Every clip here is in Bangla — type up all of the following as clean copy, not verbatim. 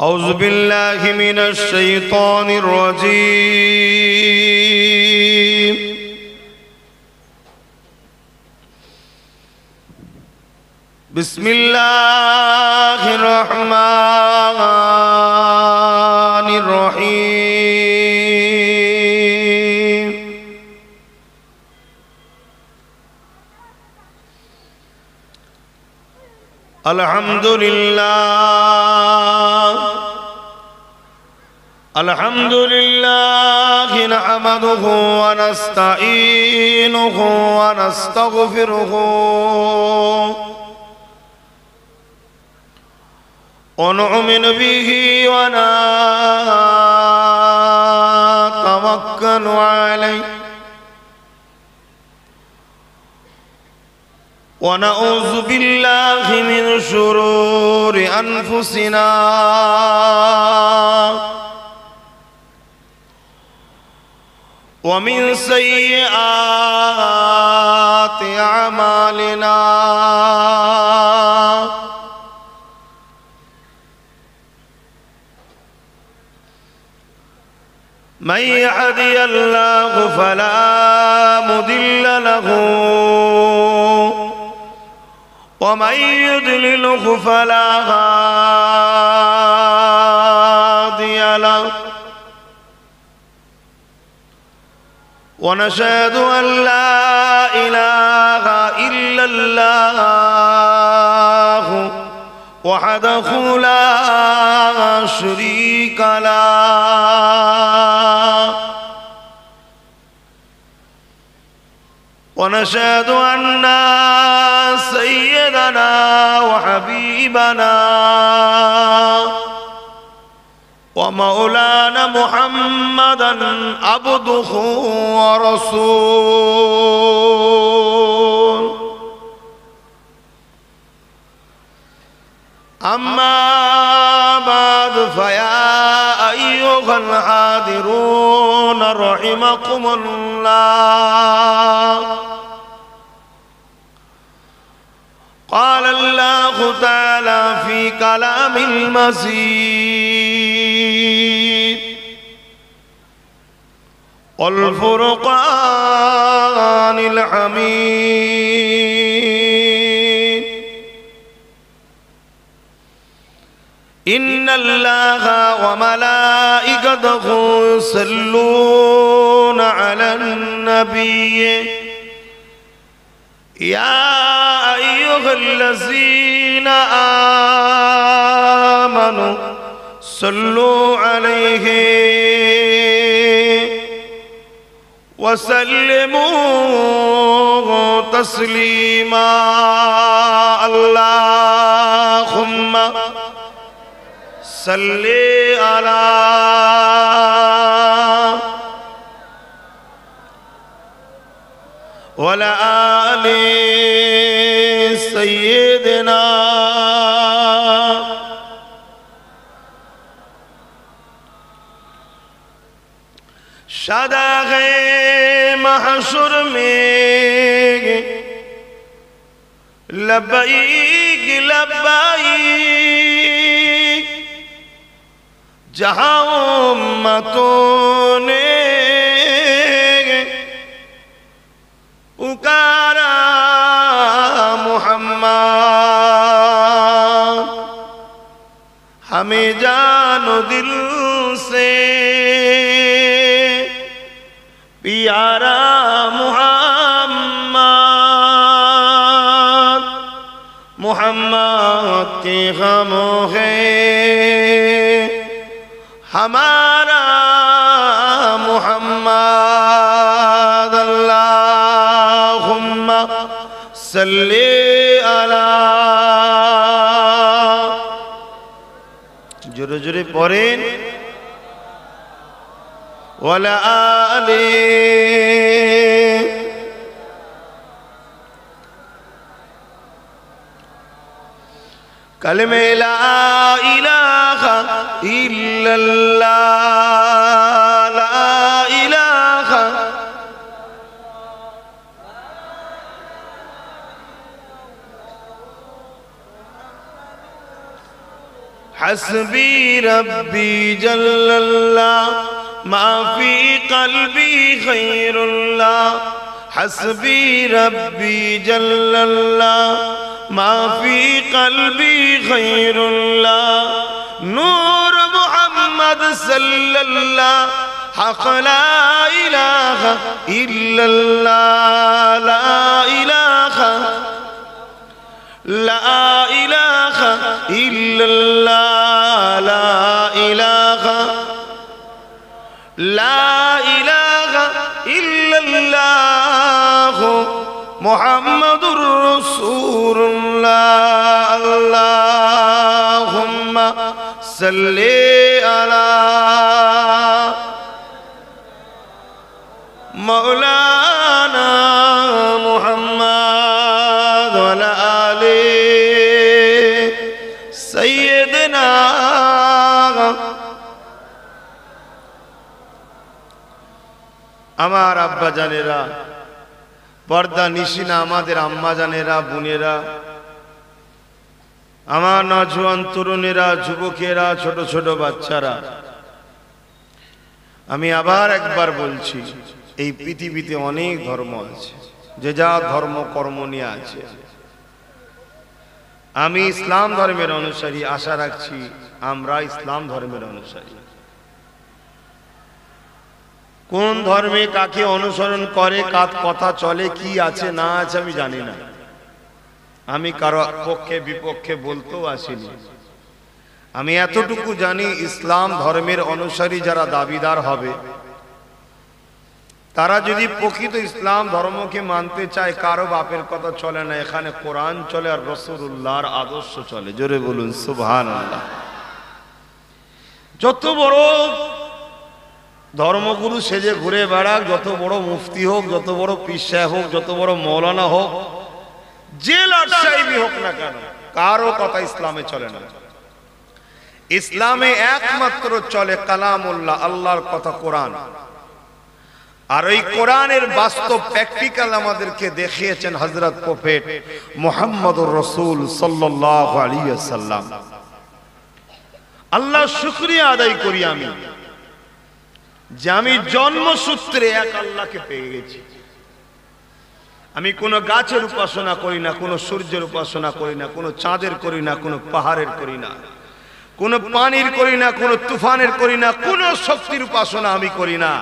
أعوذ بالله من الشيطان الرجيم بسم الله الرحمن الرحيم الحمد لله نحمده ونستعينه ونستغفره ونؤمن به ونتوكل عليه ونعوذ بالله من شرور أنفسنا ومن سيئات أعمالنا من يهدي الله فلا مضل له ومن يضلله فلا هادي له ونشهد أن لا إله إلا الله وحده لا شريك له ونشهد أن سيدنا وحبيبنا ومولانا محمدا عبده ورسوله أما بعد فيا أيها الحاضرون رحمكم الله قال الله تعالى في كلام المزيد والفرقان الحميد إن الله وملائكته يصلون على النبي يا أيها الذين آمنوا صلوا عليه وسلموا تسليما اللهم صل على وعلى آل سيدنا शादाग़ महशर में लब्बैक लब्बैक जहाँ उम्मतों ने पुकारा मुहम्मद हमें जानो दिल से प्यारा मुहम्मद मुहम्मद के गमों है हमारा मुहम्मद अल्लाहुम्मा सल्ली अला जोरे जोरे पढ़ें वाला आले कलमे ला इलाहा इल्लल्लाह ला इलाहा حسبي ربي جل الله ما في قلبي خير الله حسبي ربي جل الله ما في قلبي خير الله نور محمد صلى الله حق لا إله إلا الله لا إله لا إله إلا الله لا إله لا إله إلا الله محمد رسول الله اللهم صل على مولانا محمد وعلى آل سيدنا আমার আব্বা জানেরা, পর্দা নিশিনা আমাদের আম্মা জানেরা, বোনেরা, আমার নওজোয়ান তরুণেরা, যুবকেরা, ছোট ছোট বাচ্চারা, আমি আবার একবার বলছি, এই পৃথিবীতে অনেক ধর্ম আছে, যে যা ধর্ম কর্ম নিয়ে আছে। আমি ইসলাম ধর্মের অনুসারী, আশা রাখছি আমরা ইসলাম ধর্মের অনুসারী। কোন ধর্মে কাকে অনুসরণ করে, কার কথা চলে, কি আছে না আছে আমি জানি না। আমি কারো পক্ষে বিপক্ষে বলতেও আসিনি। আমি এতটুকু জানি, ইসলাম ধর্মের অনুসারী যারা দাবিদার হবে, তারা যদি প্রকৃত ইসলাম ধর্মকে মানতে চায়, কারো বাপের কথা চলে না, এখানে কোরআন চলে আর রাসূলুল্লাহর আদর্শ চলে। জোরে বলুন সুবহানাল্লাহ। যত বড় ধর্মগুরু সেজে ঘুরে বেড়াক, যত বড় মুফতি হোক, যত বড় পীর সাহেব হোক, যত বড় মৌলানা হোক, যে লর্ড সাহেবই হোক না কেন, কারো কথা ইসলামে চলে না। ইসলামে একমাত্র চলে কালামুল্লাহ, আল্লাহর কথা, কোরআন। আর ওই কোরআনের বাস্তব প্র্যাকটিক্যাল আমাদেরকে দেখিয়েছেন হযরত প্রফেট মুহাম্মদুর রাসূল সাল্লাল্লাহু আলাইহি ওয়াসাল্লাম। আল্লাহর শুকরিয়া আদায় করি আমি, যে আমি জন্মসূত্রে এক আল্লাহকে পেয়ে গেছি। আমি কোনো গাছের উপাসনা করি না, কোনো সূর্যের উপাসনা করি না, কোনো চাঁদের করি না, কোনো পাহাড়ের করি না, কোনো পানির করি না, কোনো তুফানের করি না, কোনো শক্তির উপাসনা আমি করি না।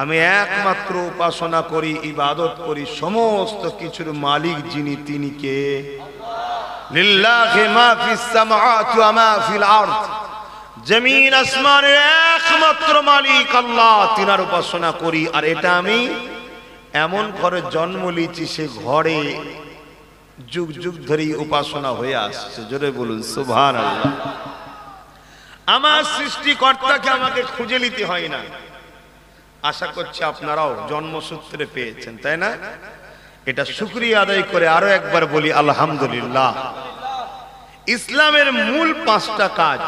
আমি একমাত্র উপাসনা করি, ইবাদত করি সমস্ত কিছুর মালিক যিনি, তিনি কে? লিল্লাহি মা ফিস সামাওয়াতি ওয়া মা ফিল আরদ। জমিন আসমানের একমাত্র মালিক আল্লাহ, তিনার উপাসনা করি। আর এটা আমি এমন ঘরে জন্ম নিয়েছি, সে ঘরে যুগ যুগ ধরে উপাসনা হয়ে আসছে। জোরে বলুন সুবহানাল্লাহ। আমার সৃষ্টিকর্তাকে আমাকে খুঁজে নিতে হয় না। আশা করছি আপনারাও জন্মসূত্রে পেয়েছেন, তাই না? এটা শুকরিয়া আদায় করে আরো একবার বলি আলহামদুলিল্লাহ। ইসলামের মূল 5টা কাজ।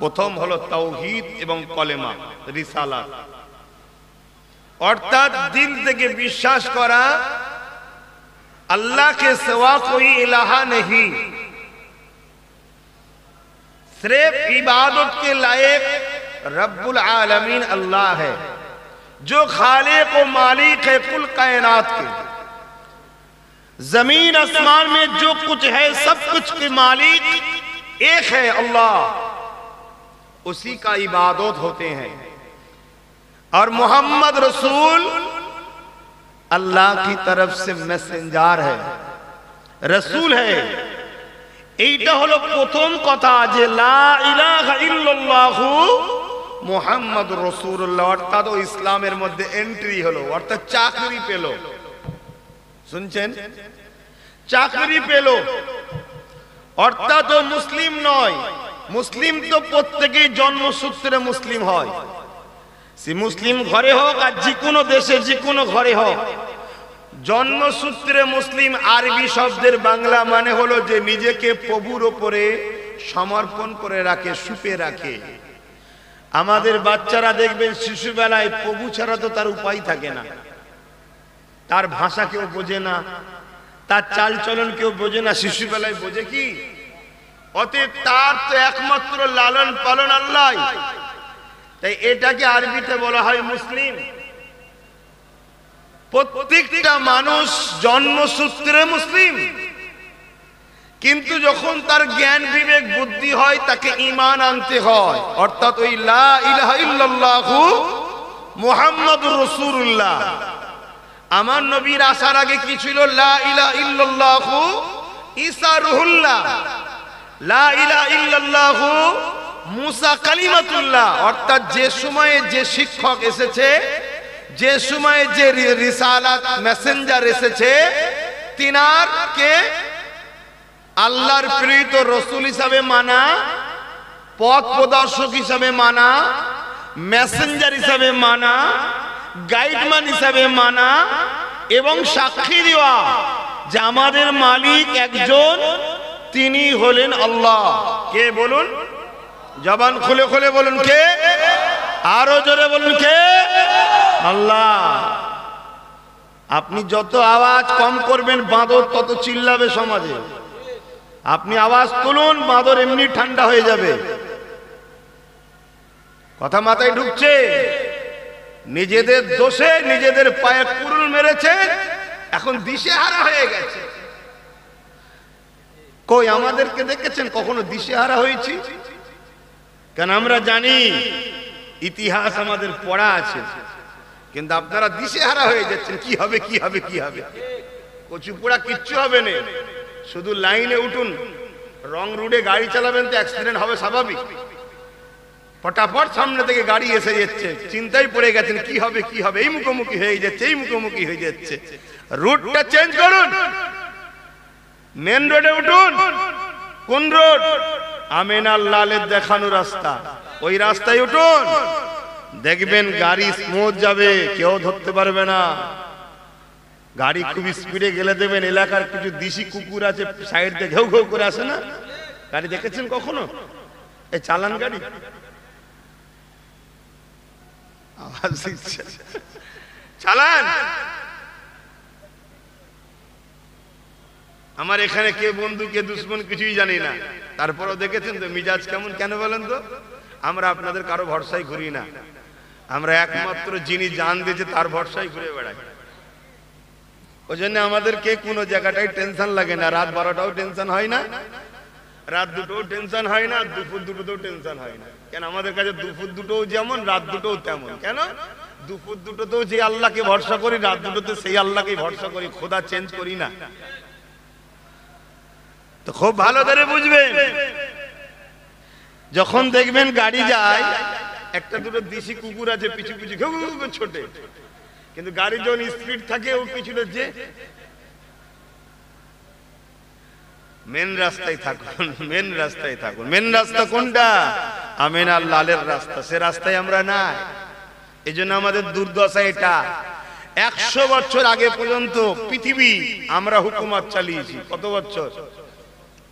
প্রথম হলো তাওহীদ এবং কলেমা, রিসালাত, অর্থাৎ দিল থেকে বিশ্বাস করা अल्लाह के सिवा कोई इलाहा नहीं, सिर्फ इबादत के लायक रब्बुल आलमीन अल्लाह है, जो खालिक व मालिक है कुल कायनात के। जमीन आसमान में जो कुछ है सब कुछ के मालिक एक है अल्लाह, उसी का इबादत होते हैं। और मोहम्मद रसूल अल्लाह की तरफ से मैसेंजर है, रसूल है। এইটা হলো প্রথম কথা, যে লা ইলাহা ইল্লাল্লাহু মুহাম্মাদুর রাসূলুল্লাহ, অর্থাৎ ও ইসলামের মধ্যে এন্ট্রি হলো, অর্থাৎ চাকরি পেল। শুনছেন? চাকরি পেল, অর্থাৎ ও মুসলিম নয়। মুসলিম তো প্রত্যেকেই জন্মসূত্রে মুসলিম হয়, সে মুসলিম ঘরে হোক আর যে কোনো দেশে যে কোনো ঘরে হোক, জন্মসূত্রে মুসলিম। আরবি শব্দের বাংলা মানে হলো যে নিজেকে প্রভুর উপরে সমর্পণ করে রাখে, সুপে রাখে। আমাদের বাচ্চারা দেখবেন শিশুবেলায় প্রভু ছাড়া তো তার উপায় থাকে না, তার ভাষা কেউ বোঝে না, তার চাল চলন কেউ বোঝে না। শিশুবেলায় বোঝে কি? অতএব তার তো একমাত্র লালন পালন আল্লাহ। তাই এটাকে আরবিতে বলা হয় মুসলিম। প্রত্যেকটা মানুষ জন্মসূত্রে মুসলিম, কিন্তু যখন তার জ্ঞান বিবেক বুদ্ধি হয় তাকে ঈমান আনতে হয়, অর্থাৎ ওই লা ইলাহা ইল্লাল্লাহু মুহাম্মাদুর রাসূলুল্লাহ। আমার নবীর আসার আগে কি ছিল? লা ইলাহা ইল্লাল্লাহু ঈসা রুহুল্লাহ, লা ইলাহা ইল্লাল্লাহু মুসা কালিমাতুল্লাহ। অর্থাৎ যে সময়ে যে শিক্ষক এসেছে, যে সময়ে যে রিসালাত মেসেঞ্জার এসেছে, তিনারকে আল্লাহর প্রেরিত রাসূল হিসাবে মানা, পথ প্রদর্শক হিসাবে মানা, মেসেঞ্জার হিসাবে মানা, গাইডম্যান হিসাবে মানা এবং সাক্ষী দেওয়া যে আমাদের মালিক একজন, তিনি হলেন আল্লাহ। কে বলুন? জবান খুলে খুলে বলুন কে? আরো জোরে বলুন কে? আল্লাহ। আপনি যত আওয়াজ কম করবেন বাঁদর তত চিল্লাবে সমাজে। আপনি আওয়াজ তুলুন, বাঁদর এমনি ঠান্ডা হয়ে যাবে। কথা মাথায় ঢুকছে? নিজেদের দোষে নিজেদের পায়ে কুড়ুল মেরেছে, এখন দিশেহারা হয়ে গেছে। কই আমাদেরকে দেখেছেন কখনো দিশেহারা হয়েছি? কেন আমরা জানি ইতিহাস আমাদের পড়া আছে, কিন্তু আপনারা দিশেহারা হয়ে যাচ্ছেন। কি হবে কি হবে কি হবে? কচু পোড়া কিচ্ছু হবে না, শুধু লাইনে উঠুন। রং রুটে গাড়ি চালাবেন তো অ্যাক্সিডেন্ট হবে স্বাভাবিক। ফটাফট সামনে থেকে গাড়ি এসে যাচ্ছে, চিন্তায় পড়ে গেছেন কি হবে কি হবে, এই মুখোমুখি হয়ে যাচ্ছে, এই মুখোমুখি হয়ে যাচ্ছে। রুটটা চেঞ্জ করুন, মেন রোডে উঠুন। কোন রোড? আমিনার লালের দেখানো রাস্তা, ওই রাস্তায় উঠুন। দেখবেন গাড়ি স্মুথ যাবে, কেউ ধরতে পারবে না। গাড়ি খুব স্পিডে গেলে দেবেন এলাকার কিছু দেশি কুকুর আছে সাইড দিয়ে ঘেউ ঘেউ করে আসে না? গাড়ি দেখেছেন কখনো? এই চালান গাড়ি চালান। আমার এখানে কে বন্ধু কে দুশ্মন কিছুই জানি না, তারপরেও দেখেছেন তো মিজাজ কেমন। কেন বলেন তো? আমরা আপনাদের কারো ভরসায় ঘুরি না, আমরা একমাত্র যিনি জান দিয়েছে তার ভরসায় ঘুরে বেড়াই। ওই জন্য আমাদেরকে কোনো জায়গাটাই টেনশন লাগে না। রাত 12টাও টেনশন হয় না, রাত 2টোও টেনশন হয় না, দুপুর 2টোতেও টেনশন হয় না। কেন? আমাদের কাছে দুপুর 2টোও যেমন, রাত 2টোও তেমন। কেন? দুপুর 2টোতেও যে আল্লাহকে ভরসা করি, রাত 2টোতে সেই আল্লাহকেই ভরসা করি, খোদা চেঞ্জ করি না। তো খুব ভালো করে বুঝবেন, যখন দেখবেন গাড়ি যায়, একটা দুটো দেশি কুকুর আছে পিছু পিছু ঘু ঘু ঘু ছোটে, কিন্তু গাড়ি যখন স্পিড থাকে ও পিছুটা যে মেন রাস্তায় থাকুন, মেন রাস্তায় থাকুন। মেন রাস্তা কোনটা? আমিনার লালের রাস্তা, সে রাস্তায় আমরা নাই। এই জন্য আমাদের দুর্দশা এটা। 100 বছর আগে পর্যন্ত পৃথিবী আমরা হুকুমত চালিয়েছি। কত বছর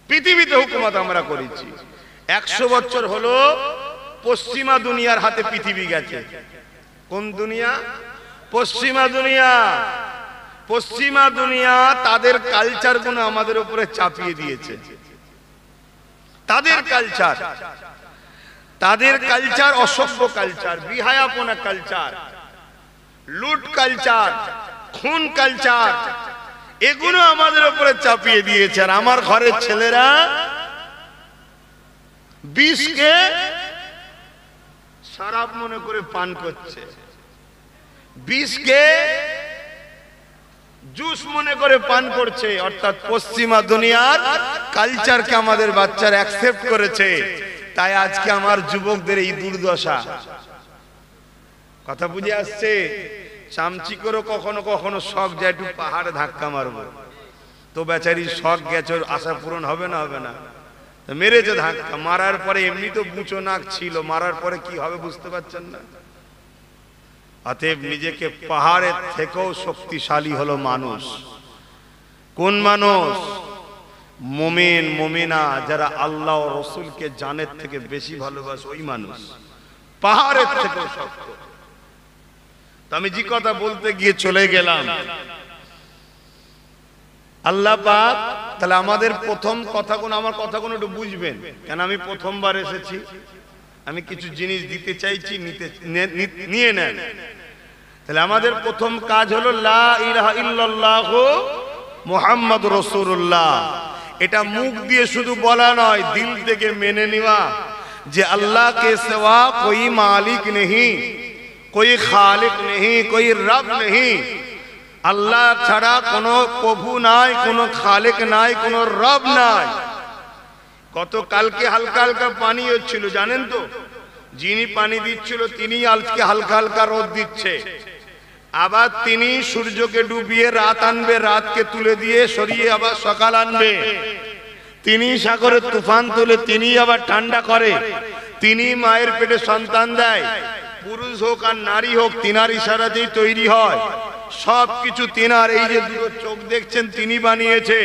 পৃথিবীতে হুকুমত আমরা করেছি? 100 বছর হলো পশ্চিমা দুনিয়ার হাতে পৃথিবী গেছে। কোন দুনিয়া? পশ্চিমা দুনিয়া। পশ্চিমা দুনিয়া তাদের কালচার গুলো আমাদের উপরে চাপিয়ে দিয়েছে। তাদের কালচার, তাদের কালচার অসভ্য কালচার, বিহায়াপনা কালচার, লুট কালচার, খুন কালচার, এগুলো আমাদের উপরে চাপিয়ে দিয়েছে। আর আমার ঘরের ছেলেরা বিষকে শরাব মনে করে পান করছে, বিষকে জুস মনে করে পান করছে। অর্থাৎ পশ্চিমা দুনিয়ার কালচারকে আমাদের বাচ্চারা অ্যাকসেপ্ট করেছে। তাই আজকে আমার যুবকদের এই দুর্দশা। কথা বুঝে আসছে? চামচি করে কখনো কখনো শখ যায় একটু পাহাড়ে ধাক্কা মারবো, তো বেচারি শখ গেছে, আশা পূরণ হবে না? হবে না। মেরেছে ধাক্কা, মারার পরে এমনি তো বুচো নাক ছিল, মারার পরে কি হবে বুঝতে পারছেন না। অতএব নিজেকে পাহাড়ের থেকেও শক্তিশালী হলো মানুষ। কোন মানুষ? মুমিন মুমিনা, যারা আল্লাহ ও রাসূলকে জানের থেকে বেশি ভালোবাসে, ওই মানুষ পাহাড়ের থেকেও শক্ত। তো আমি যে কথা বলতে গিয়ে চলে গেলাম, আল্লাহ পাক তাহলে আমাদের প্রথম কথাগুলো, আমার কথাগুলো একটু বুঝবেন, কেন আমি প্রথমবার এসেছি, আমি কিছু জিনিস দিতে চাইছি, নিয়ে নেন। তাহলে আমাদের প্রথম কাজ হলো লা ইলাহা ইল্লাল্লাহ মুহাম্মাদুর রাসূলুল্লাহ। এটা মুখ দিয়ে শুধু বলা নয়, দিল থেকে মেনে নেওয়া যে আল্লাহ के सिवा कोई मालिक नहीं, कोई खालिक नहीं, कोई रब नहीं। আল্লাহ ছাড়া কোনো প্রভু নাই, কোনো খালেক নাই, কোনো রব নাই। গতকালকে হালকা হালকা পানি হচ্ছিল, জানেন তো? যিনি পানি দিচ্ছিল তিনি আজকে হালকা হালকা রোদ দিচ্ছে। আবার তিনি সূর্যকে ডুবিয়ে রাত আনবে, রাতকে তুলে দিয়ে সরিয়ে আবার সকাল আনবে। তিনি সাগরের তুফান তুলে তিনি আবার ঠান্ডা করে। তিনি মায়ের পেটে সন্তান দেয়, পুরুষ হোক আর নারী হোক তিনার ইশারাতেই তৈরি হয়। সবকিছু তিনার। এই যে দুটো চোখ দেখছেন তিনি বানিয়েছে।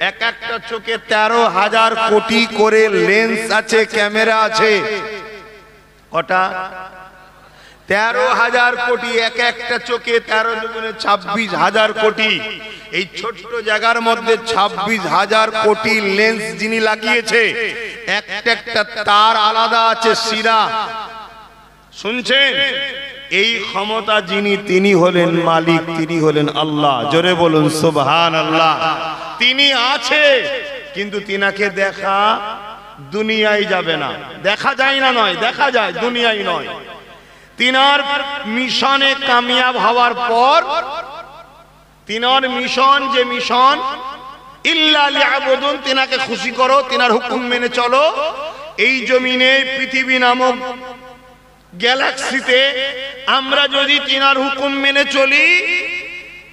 এক একটা চোখে 13,000 কোটি করে লেন্স আছে, ক্যামেরা আছে। কটা? 13,000 কোটি। এক একটা চোখে 13 দুগুণে 26,000 কোটি। এই ছোট্ট জায়গার মধ্যে 26,000 কোটি লেন্স যিনি লাগিয়েছে, একটা একটা তার আলাদা আছে, শিরা। শুনছেন? এই ক্ষমতা যিনি, তিনি হলেন মালিক, তিনি হলেন আল্লাহ। জোরে বলুন সুবহানাল্লাহ। তিনি আছে, কিন্তু তিনাকে দেখা দুনিয়ায় যাবে না। দেখা যায় না নয়, দেখা যায়, দুনিয়ায় নয়। তিনার মিশনে কামিয়াব হওয়ার পর, তিনার মিশন যে মিশন ইল্লা লিয়াবুদুন, তিনাকে খুশি করো, তিনার হুকুম মেনে চলো। এই জমিনে পৃথিবী নামক গ্যালাক্সিতে আমরা যদি তিনার হুকুম মেনে চলি,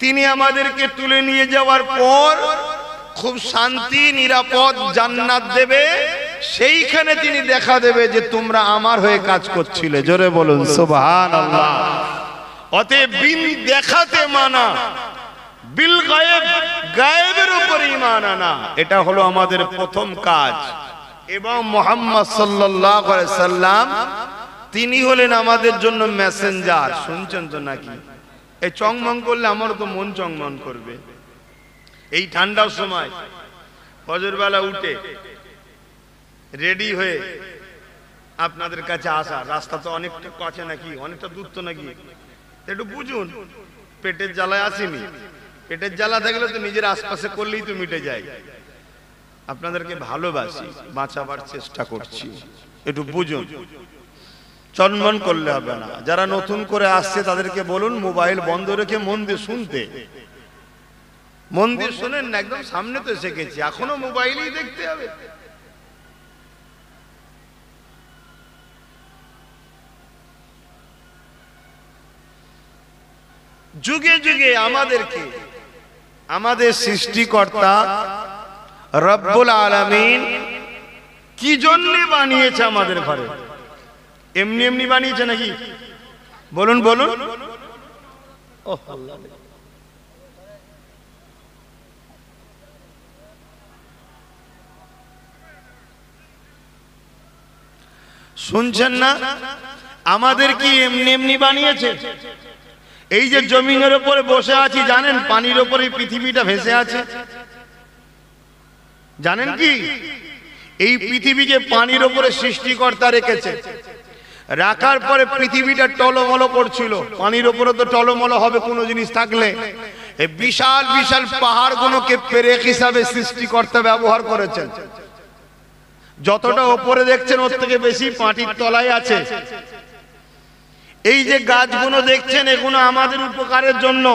তিনি আমাদেরকে তুলে নিয়ে যাওয়ার পর খুব শান্তি নিরাপদ জান্নাত দেবে। সেইখানে তিনি দেখা দেবে যে তোমরা আমার হয়ে কাজ করছিলে। জোরে বলুন সুবহানাল্লাহ। অতএব বিন দেখাতে মানা, বিল গায়েব, গায়েবের উপর ঈমান আনা, এটা হলো আমাদের প্রথম কাজ। এবং মুহাম্মদ সাল্লাল্লাহু আলাইহি সাল্লাম তিনি হলেন আমাদের জন্য মেসেঞ্জার। শুনছেন তো নাকি? এই চংমং করলে আমারও তো মন চংমন করবে। এই ঠান্ডার সময় ফজরবেলা উঠে রেডি হয়ে আপনাদের কাছে আসা, রাস্তা তো অনেকটা কাছে নাকি, অনেকটা দূর তো নাকি, একটু বুঝুন। পেটের জ্বালায় আসেনি, পেটের জ্বালা থাকলে তো নিজের আশপাশে করলেই তো মিটে যায়। আপনাদেরকে ভালোবাসি, বাঁচাবার চেষ্টা করছি, একটু বুঝুন। চনমন করলে হবে না। যারা নতুন করে আসছে তাদেরকে বলুন মোবাইল বন্ধ রেখে মন দিয়ে শুনতে। মন দিয়ে শোনেন না, একদম সামনে তো এসে গেছি, এখনো মোবাইলই দেখতে হবে। যুগে যুগে আমাদেরকে আমাদের সৃষ্টিকর্তা রব্বুল আলামিন কি জন্য বানিয়েছে আমাদের ঘরে? এমনি এমনি বানিয়েছে নাকি? বলুন বলুন। শুনছেন না? আমাদের কি এমনি এমনি বানিয়েছে? এই যে জমিনের উপরে বসে আছি, জানেন পানির উপরে পৃথিবীটা ভেসে আছে? জানেন কি? এই পৃথিবীকে পানির উপরে সৃষ্টিকর্তা রেখেছে। রাখার পরে পৃথিবীটা টলমল করছিল। পানির উপরে তো টলমল হবে কোনো জিনিস থাকলে। এই বিশাল বিশাল পাহাড়গুলোকে পেরেক হিসাবে সৃষ্টিকর্তা ব্যবহার করেছেন। যতটা উপরে দেখছেন ওর থেকে বেশি মাটির তলায় আছে। এই যে গাছগুলো দেখছেন, এগুলো আমাদের উপকারের জন্য।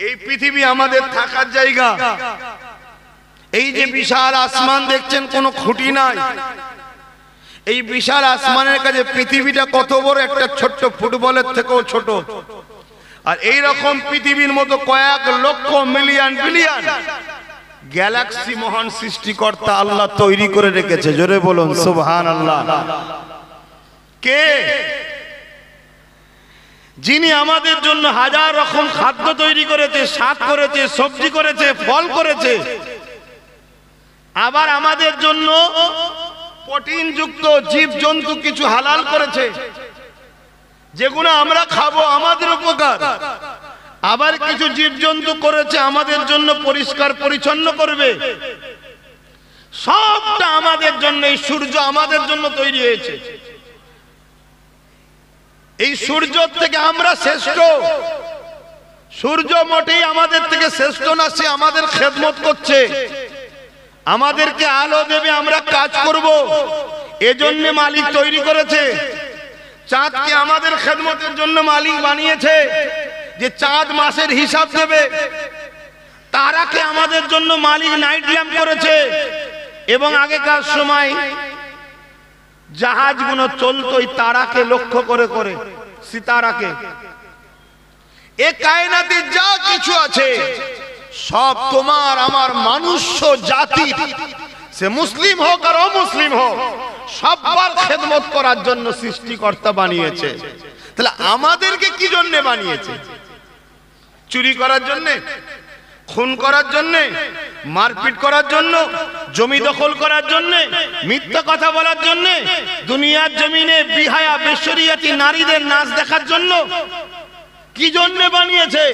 এই পৃথিবী আমাদের থাকার জায়গা। এই যে বিশাল আসমান দেখছেন, কোনো খুঁটি নাই। এই বিশাল আসমানের কাছে পৃথিবীটা কত বড়, একটা ছোট্ট ফুটবলের থেকেও ছোট। আর এই রকম পৃথিবীর মতো কয়েক লক্ষ মিলিয়ন বিলিয়ন গ্যালাক্সি মহান সৃষ্টিকর্তা আল্লাহ তৈরি করে রেখেছে। জোরে বলুন সুবহানাল্লাহ। কে? যিনি আমাদের জন্য হাজার রকম খাদ্য তৈরি করেছে, শাক করেছে, সবজি করেছে, ফল করেছে। আবার আমাদের জন্য প্রোটিন যুক্ত জীব জন্তু কিছু হালাল করেছে, যেগুলো আমরা খাবো, আমাদের উপকার। আবার কিছু জীবজন্তু করেছে আমাদের জন্য পরিষ্কার পরিচ্ছন্ন করবে। সবটা আমাদের জন্য, এই সূর্য আমাদের জন্য তৈরি হয়েছে। এই সূর্য থেকে আমরা শ্রেষ্ঠ। সূর্য মোটেই আমাদের থেকে শ্রেষ্ঠ না, সে আমাদের খেদমত করছে, আমাদেরকে আলো দেবে, আমরা কাজ করব, এজন্য মালিক তৈরি করেছে। চাঁদকে আমাদের খেদমতের জন্য মালিক বানিয়েছে, যে চাঁদ মাসের হিসাব দেবে। তারাকে আমাদের জন্য মালিক নাইট ল্যাম্প করেছে, এবং আগেকার সময় জাহাজগুলো চলতো এই তারাকে লক্ষ্য করে করে, সিতারাকে। এ কায়নাতে যা কিছু আছে সব তোমার আমার মনুষ্য জাতি, সে মুসলিম হোক আর অমুসলিম হোক, সবার খেদমত করার জন্য সৃষ্টিকর্তা বানিয়েছে। তাহলে আমাদেরকে কি জন্য বানিয়েছে? চুরি করার জন্য, খুন করার জন্য, মারপিট করার জন্য, জমি দখল করার জন্য, মিথ্যা কথা বলার জন্য, দুনিয়ার জমিনে বিহায়া বেশরিয়াতি নারীদের নাচ দেখার জন্য? কি জন্য বানিয়েছে?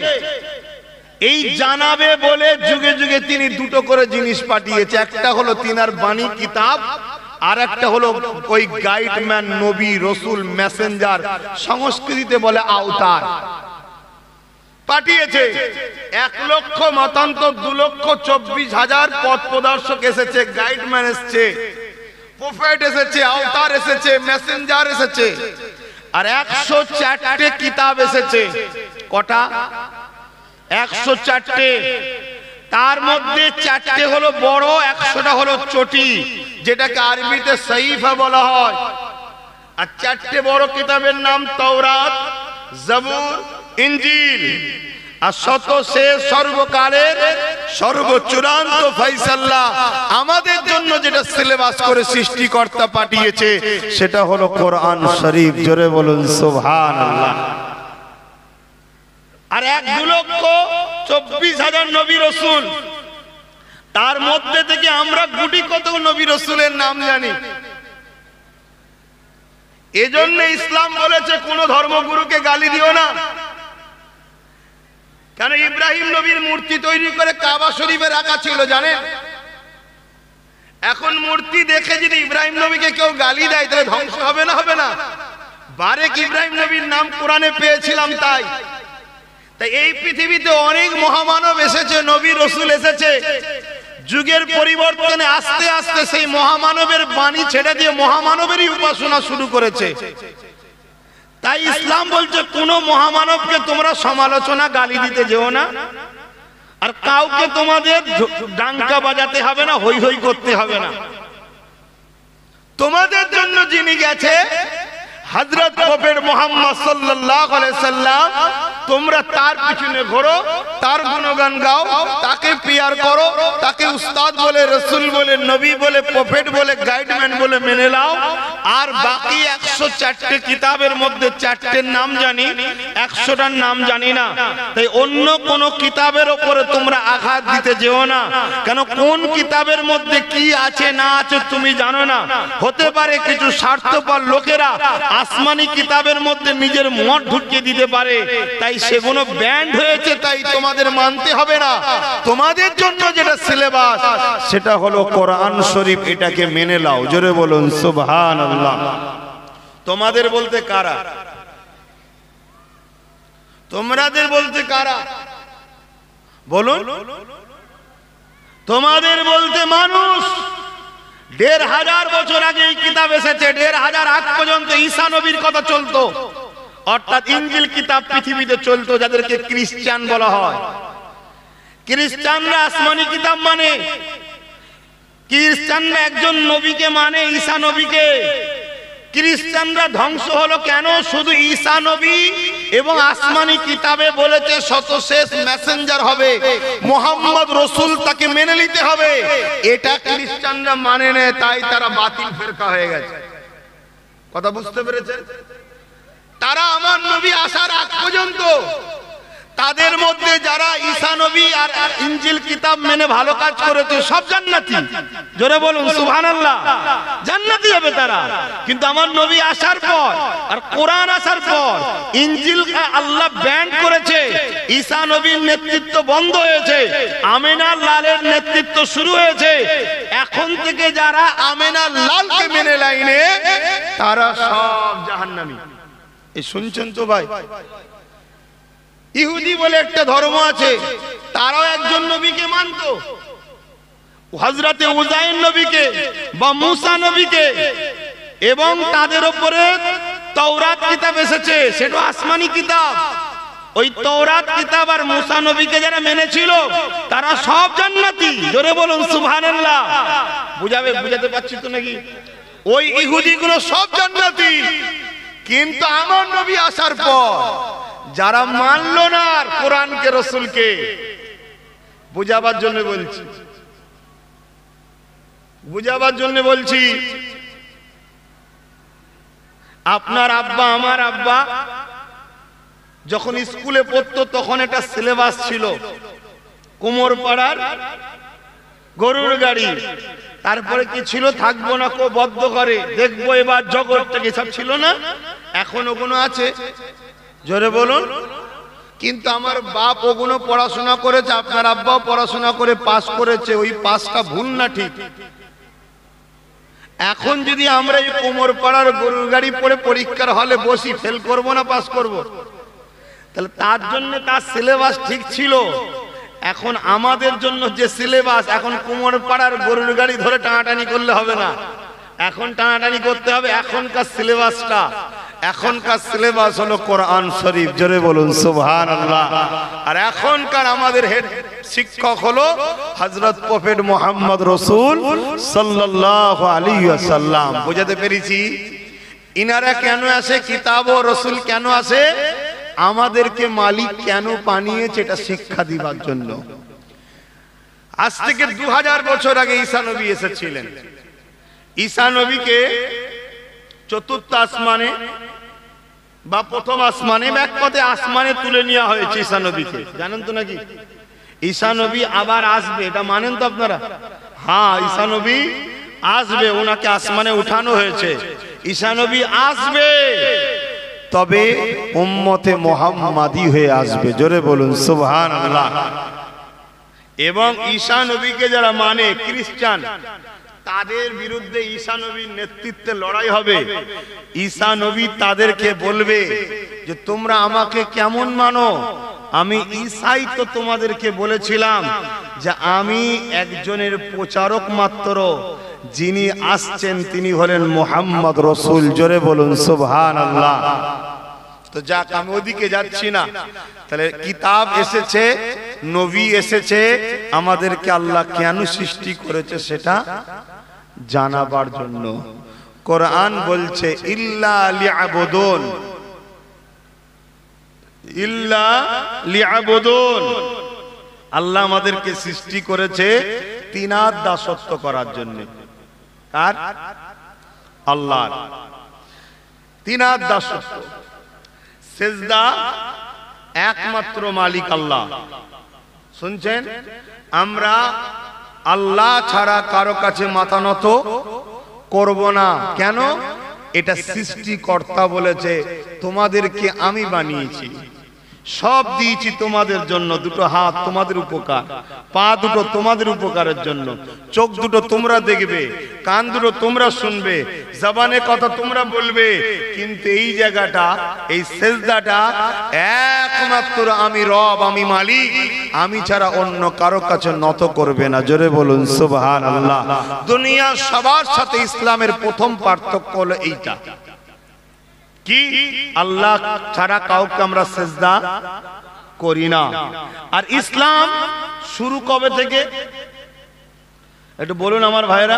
এই জানাবে বলে যুগে যুগে তিনি দুটো করে জিনিস পাঠিয়েছে। একটা হলো তিনার বাণী কিতাব, আর একটা হলো ওই গাইডম্যান, নবী, রসুল, মেসেঞ্জার, সংস্কৃতিতে বলে আওতার পাঠিয়েছে। 1 লক্ষ মতান্তর 2,24,000 পথ প্রদর্শক এসেছে, গাইডম্যান এসেছে, প্রফেট এসেছে, আওতার এসেছে, মেসেঞ্জার এসেছে, আর 104টে কিতাব এসেছে। কটা? 104টে। তার মধ্যে 4টে হলো বড়, 100টা হলো চটি, যেটাকে আরবিতে সাইফা বলা হয়। আর 4টে বড় কিতাবের নাম তাওরাত, জবুর, ইনজিল। আর শেষ সর্বকালের সর্বচূড়ান্ত ফয়সালা আমাদের জন্য যেটা সিলেবাস করে সৃষ্টিকর্তা পাঠিয়েছে, সেটা হলো কোরআন শরীফ। জোরে বলুন সুবহানাল্লাহ। আর 1,24,000 নবী রসুল, তার মধ্যে থেকে আমরা গুটি কত নবী রসুলের নাম জানি। এজন্য ইসলাম বলেছে কোন ধর্মগুরুকে গালি দিও না। কেন? ইব্রাহিম নবীর মূর্তি তৈরি করে কাবা শরীফে রাখা ছিল, জানেন? এখন মূর্তি দেখে যদি ইব্রাহিম নবীকে কেউ গালি দেয়, তাহলে ধ্বংস হবে না? হবে না? বারেক ইব্রাহিম নবীর নাম কোরআনে পেয়েছিলাম। তাই এই পৃথিবীতে অনেক মহামানব এসেছে, নবী রসুল এসেছে। যুগের পরিবর্তনে আস্তে আস্তে সেই মহামানবের বাণী ছেড়ে দিয়ে মহামানবেরই উপাসনা শুরু করেছে। তাই ইসলাম বলছে কোন মহামানবকে তোমরা সমালোচনা, গালি দিতে যেও না, আর কাউকে তোমাদের ডাঙ্কা বাজাতে হবে না, হই হই করতে হবে না। তোমাদের জন্য যিনি গেছে হযরত প্রফেট মুহাম্মদ সাল্লাল্লাহু আলাইহি সাল্লাম, তোমরা তার পিছনে ঘোরো, তার গুণগান গাও, তাকে পিয়ার করো, তাকে উস্তাদ বলে, রসুল বলে, নবী বলে, প্রফেট বলে, গাইডম্যান বলে মেনে নাও। আর বাকি 104টে কিতাবের মধ্যে 4টের নাম জানি, 100টার নাম জানি না। তাই অন্য কোন কিতাবের উপরে তোমরা আঘাত দিতে যেও না। কেন? কোন কিতাবের মধ্যে কি আছে না আছে তুমি জানো না। হতে পারে কিছু স্বার্থপর লোকেরা আসমানি কিতাবের মধ্যে নিজের মত ঢুকিয়ে দিতে পারে, তাই সেগুলো ব্যান্ড হয়েছে, তাই তোমাদের মানতে হবে না। তোমাদের জন্য যেটা সিলেবাস, সেটা হলো কোরআন শরীফ, এটাকে মেনে নাও। জোরে বলুন সুবহানাল্লাহ। তোমাদের বলতে কারা? তোমাদের বলতে কারা? বলুন। তোমাদের বলতে মানুষ। 1,500 বছর আগে এই কিতাব এসেছে। 1,500 আগ পর্যন্ত ঈসা নবীর কথা চলতো, অর্থাৎ ইনজিল কিতাব পৃথিবীতে চলতো, যাদেরকে খ্রিস্টান বলা হয়। খ্রিস্টানরা আসমানি কিতাব মানে, খ্রিস্টানরা একজন নবীকে মানে, ঈসা নবীকে। খ্রিস্টানরা ধ্বংস হলো কেন? শুধু ঈসা নবী এবং আসমানি কিতাবে বলেছে শতশেষ মেসেঞ্জার হবে, মুহাম্মদ রসুল, তাকে মেনে নিতে হবে। এটা খ্রিস্টানরা মানে নেয়, তাই তারা বাতিল ফেরকা হয়ে গেছে। কথা বুঝতে পেরেছেন? তারা আমার নবী আসার আগ পর্যন্ত তাদের মধ্যে যারা ঈসা নবী আর ইনজিল কিতাব মেনে ভালো কাজ করেছে সব জান্নাতি। জোরে বলুন সুবহানাল্লাহ। জান্নাতি হবে তারা। কিন্তু আমার নবী আসার পর আর কোরআন আসার পর ইনজিল আল্লাহ ব্যান করেছে, ঈসা নবীর নেতৃত্ব বন্ধ হয়েছে, আমেনা লালের নেতৃত্ব শুরু হয়েছে। এখন থেকে যারা আমেনা লালকে মেনে লাইনে তারা সব জাহান্নামী। এই শুনছেন তো ভাই? ইহুদি বলে একটা ধর্ম আছে, তারাও একজন নবীকে মানত, হযরতে উযাইর নবীকে বা মুসা নবীকে, এবং তাদের উপরে তাওরাত কিতাব এসেছে, সেটা আসমানি কিতাব। ওই তাওরাত কিতাব আর মুসা নবীকে যারা মেনেছিল তারা সব জান্নাতি। জোরে বলুন সুবহানাল্লাহ। বুঝাতে পারছি তো নাকি? ওই ইহুদিগুলো সব জান্নাতি। কিন্তু আমার নবী আসার পর যারা মানলো না কোরআনকে, রসুলকে, বুঝাবার জন্য বলছি, আপনার আব্বা আমার আব্বা যখন স্কুলে পড়তো তখন একটা সিলেবাস ছিল, কোমর পাড়ার গরুর গাড়ি, তারপরে কি ছিল, থাকবো না কো বদ্ধ করে, দেখবো এবার জগৎটাকে, সব ছিল না? এখন ওগুলো আছে? জোরে বলুন। কিন্তু আমার বাপ ওগুলো পড়াশোনা করেছে, আপনার আব্বাও পড়াশোনা করে পাস করেছে। ওই পাসটা ভুল না ঠিক? এখন যদি আমরা এই কোমর পাড়ার গরুর গাড়ি পড়ে পরীক্ষার হলে বসি, ফেল করব না পাস করব? তাহলে তার জন্য তার সিলেবাস ঠিক ছিল। এখন আমাদের জন্য যে সিলেবাস, এখন কোমর পাড়ার গরুর গাড়ি ধরে টানাটানি করলে হবে না, এখন টানাটানি করতে হবে এখনকার সিলেবাসটা। এখনকার সিলেবাস হলো কোরআন শরীফ। জোরে বলুন সুবহানাল্লাহ। আর এখনকার আমাদের হেড শিক্ষক হলো হযরত প্রফেট মুহাম্মদ রাসূল সাল্লাল্লাহু আলাইহি ওয়াসাল্লাম। বুঝাতে পেরেছি? ইনারা কেন আসে, কিতাব ও রাসূল কেন আসে, আমাদেরকে মালিক কেন বানিয়েছে এটা শিক্ষা দিবার জন্য। আজ থেকে 2000 বছর আগে ঈসা নবী এসেছিলেন। ঈসা নবীকে চতুর্থ আসমানে বা প্রথম আসমানে, এক কথায় আসমানে তুলে নেওয়া হয়েছে ঈসা নবীকে। জানেন তো নাকি? ঈসা নবী আবার আসবে, এটা মানেন তো আপনারা? হ্যাঁ, ঈসা নবী আসবে, ওনাকে আসমানে উঠানো হয়েছে। ঈসা নবী আসবে, তবে উম্মতে মুহাম্মাদি হয়ে আসবে। জোরে বলুন সুবহানাল্লাহ। এবং ঈসা নবীকে যারা মানে খ্রিস্টান, তাদের বিরুদ্ধে ঈসা নবীর নেতৃত্বে লড়াই হবে। ঈসা নবী তাদেরকে বলবে যে তোমরা আমাকে কেমন মানো? আমি ঈসাই তো তোমাদেরকে বলেছিলাম যে আমি একজনের প্রচারক মাত্র, যিনি আসছেন তিনি হলেন মুহাম্মদ রাসূল। জোরে বলুন সুবহানাল্লাহ। তো যাক, আমি ওদিকে যাচ্ছি না। তাহলে কিতাব এসেছে, নবী এসেছে, আমাদেরকে আল্লাহ কেন সৃষ্টি করেছে সেটা জানাবার জন্য। কোরআন বলছে ইল্লা লিয়াবুদুন, ইল্লা লিয়াবুদুন। আল্লাহ আমাদেরকে সৃষ্টি করেছে তিনার দাসত্ব করার জন্য। কার? আল্লাহর। তিনার দাসত্ব, সেজদা একমাত্র মালিক আল্লাহ। শুনছেন? আমরা আল্লাহ ছাড়া কারো কাছে মাথা নত করব না। কেন? এটা সৃষ্টিকর্তা বলেছে তোমাদেরকে আমি বানিয়েছি, সব দিয়েছি তোমাদের জন্য। দুটো হাত তোমাদের উপকার, পা দুটো তোমাদের উপকারের জন্য, চোখ দুটো তোমরা দেখবে, কান দুটো তোমরা শুনবে, জবানে কথা তোমরা বলবে। কিন্তু এই জায়গাটা, এই সেজদাটা একমাত্র আমি রব, আমি মালিক, আমি ছাড়া অন্য কারো কাছে নত করবে না। জোরে বলুন সুবহানাল্লাহ। দুনিয়ার সবার সাথে ইসলামের প্রথম পার্থক্য হলো এইটা, কি আল্লাহ ছাড়া কাউকে আমরা সেজদা করি না। আর ইসলাম শুরু কবে থেকে একটু বলুন আমার ভাইরা,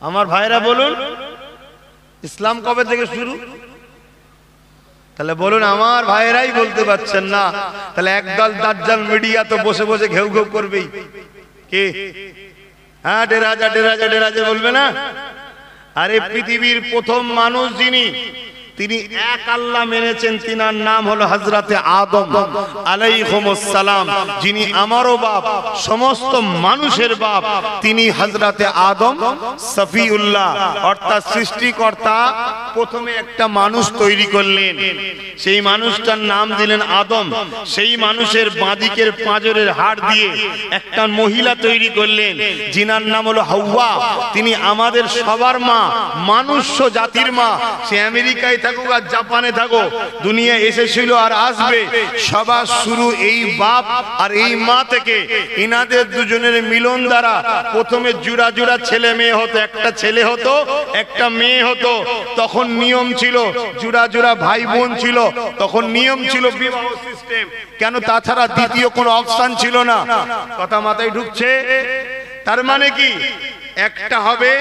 আমার ভাইরা বলুন, ইসলাম কবে থেকে শুরু? তাহলে বলুন, আমার ভাইরাই বলতে পারছেন না, তাহলে একদল দাজ্জাল মিডিয়া তো বসে বসে ঘেউ ঘেউ করবেই। কে? হ্যাঁ, ডেরাজা ডেরাজা ডেরাজা বলবে না? আরে পৃথিবীর প্রথম মানুষ যিনি, তিনি এক আল্লাহ মেনেছেন, তিনার নাম হলো হযরতে আদম আলাইহিস সালাম, যিনি আমারও বাপ, সমস্ত মানুষের বাপ। তিনি হযরতে আদম সফিউল্লাহ অর্থাৎ সৃষ্টিকর্তা প্রথমে একটা মানুষ তৈরি করলেন, সেই মানুষটার নাম দিলেন আদম। সেই মানুষের বাঁদিকের পাঁজরের হাড় দিয়ে একটা মহিলা তৈরি করলেন, যিনার নাম হলো হাওয়া। তিনি আমাদের সবার মা, মানুষ জাতির মা। সে আমেরিকায় থাকুক আর জাপানে থাকুক, দুনিয়া এসেছিল আর আসবে, সবার শুরু এই বাপ আর এই মা থেকে। ইনাদের দুজনের মিলন দ্বারা প্রথমে জোড়া জোড়া ছেলে মেয়ে হতো, একটা ছেলে হতো একটা মেয়ে হতো। তখন নিয়ম ছিল, জোড়া জোড়া ভাই বোন ছিল, তখন নিয়ম ছিল বিবাহ সিস্টেম। কেন? তাছাড়া দ্বিতীয় কোনো অপশন ছিল না। কথা মাথায় ঢুকছে? তার মানে কি, একটা হবে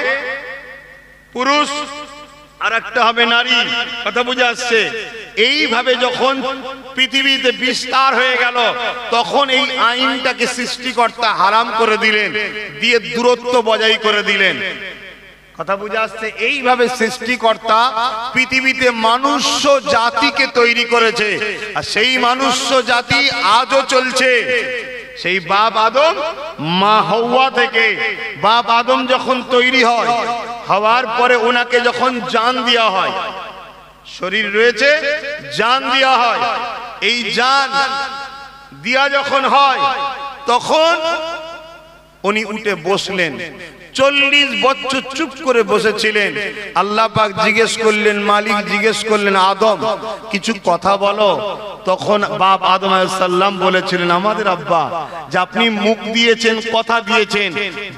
পুরুষ আর একটা হবে নারী। কথা বুঝে আসছে? এইভাবে যখন পৃথিবীতে বিস্তার হয়ে গেল, তখন এই আইনটাকে সৃষ্টিকর্তা হারাম করে দিলেন, দিয়ে দূরত্ব বজায় করে দিলেন। কথা বুঝে আসছে? এইভাবে সৃষ্টিকর্তা পৃথিবীতে মনুষ্য জাতিকে তৈরি করেছে, আর সেই মনুষ্য জাতি আজও চলছে। সেই বাপ আদম মা হাওয়া থেকে। বাপ আদম যখন তৈরি হয়, হওয়ার পরে ওনাকে যখন জান দেওয়া হয়, শরীর রয়েছে, জান দেওয়া হয়। এই জান দিয়া যখন হয়, তখন উনি উঠে বসলেন। 40 বছর চুপ করে বসেছিলেন। আল্লাহ পাক জিজ্ঞেস করলেন, মালিক জিজ্ঞেস করলেন, আদম কিছু কথা বলো। তখন বাপ আদম আলাইহিস সালাম বলেছিলেন, আমাদের আব্বা, যে আপনি মুখ দিয়েছেন, কথা দিয়েছেন,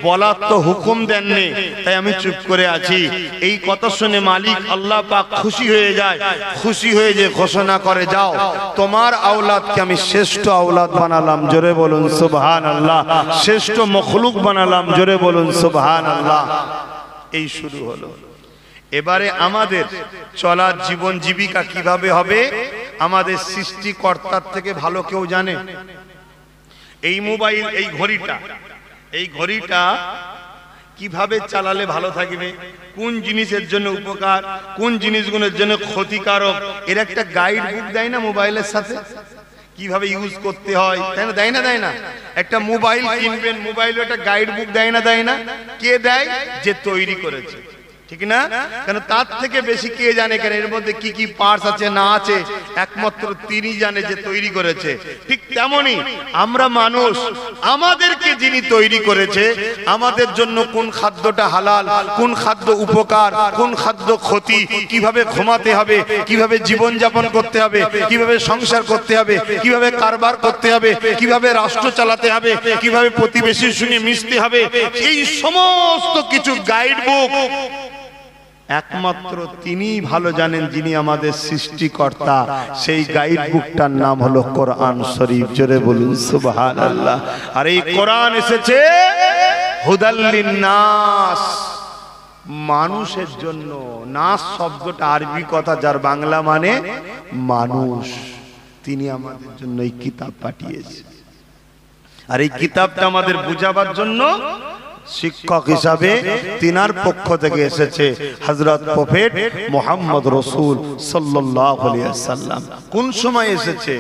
বলার তো হুকুম দেননি, তাই আমি চুপ করে আছি। এই কথা শুনে মালিক আল্লাহ পাক খুশি হয়ে যায়। খুশি হয়ে যে ঘোষণা করে, যাও তোমার আওলাদকে আমি শ্রেষ্ঠ আওলাদ বানালাম। জোরে বলুন সুবহানাল্লাহ। শ্রেষ্ঠ মখলুক বানালাম। জোরে বলুন সুবহানাল্লাহ। এই শুরু হলো। এবারে আমাদের চলার জীবন জীবিকা কিভাবে হবে, আমাদের সৃষ্টিকর্তার থেকে ভালো কেউ জানে? এই মোবাইল, এই ঘড়িটা কিভাবে চালালে ভালো থাকবে, কোন জিনিসের জন্য উপকার, কোন জিনিসগুলোর জন্য ক্ষতিকারক, এর একটা গাইড বুক দেয় না মোবাইলের সাথে? কিভাবে ইউজ করতে হয়, তাই না? দেয় না? দেয় না? একটা মোবাইল কিনবেন, মোবাইলে একটা গাইড বুক দেয় না? দেয় না? কে দেয়? যে তৈরি করেছে, ঠিক না? কেন? তার থেকে বেশি কে জানে কেন এর মধ্যে কি কি পার্টস আছে না আছে? একমাত্র তিনি জানে, যে তৈরি করেছে। ঠিক তেমনি আমরা মানুষ, আমাদেরকে যিনি তৈরি করেছে, আমাদের জন্য কোন খাদ্যটা হালাল, কোন খাদ্য উপকার, কোন খাদ্য ক্ষতি, কিভাবে ঘুমাতে হবে, কিভাবে জীবন যাপন করতে হবে, কিভাবে সংসার করতে হবে, কিভাবে কারবার করতে হবে, কিভাবে রাষ্ট্র চালাতে হবে, কিভাবে প্রতিবেশীর সঙ্গে মিশতে হবে, এই সমস্ত কিছু গাইড বুক একমাত্র তিনিই ভালো জানেন, যিনি আমাদের সৃষ্টিকর্তা। সেই গাইড বুকটার নাম হলো কোরআন শরীফ। জোরে বলুন সুবহানাল্লাহ। আর এই কোরআন এসেছে হুদাল লিন্নাস, মানুষের জন্য। নাস শব্দটা আরবি কথা, যার বাংলা মানে মানুষ। তিনি আমাদের জন্য এই কিতাব পাঠিয়েছেন, আর এই কিতাবটা আমাদের বুঝাবার জন্য শিক্ষক হিসাবে তিনার পক্ষ থেকে এসেছে হযরত প্রফেট মুহাম্মদ রাসূল সাল্লাল্লাহু আলাইহি ওয়াসাল্লাম। কোন সময় এসেছে?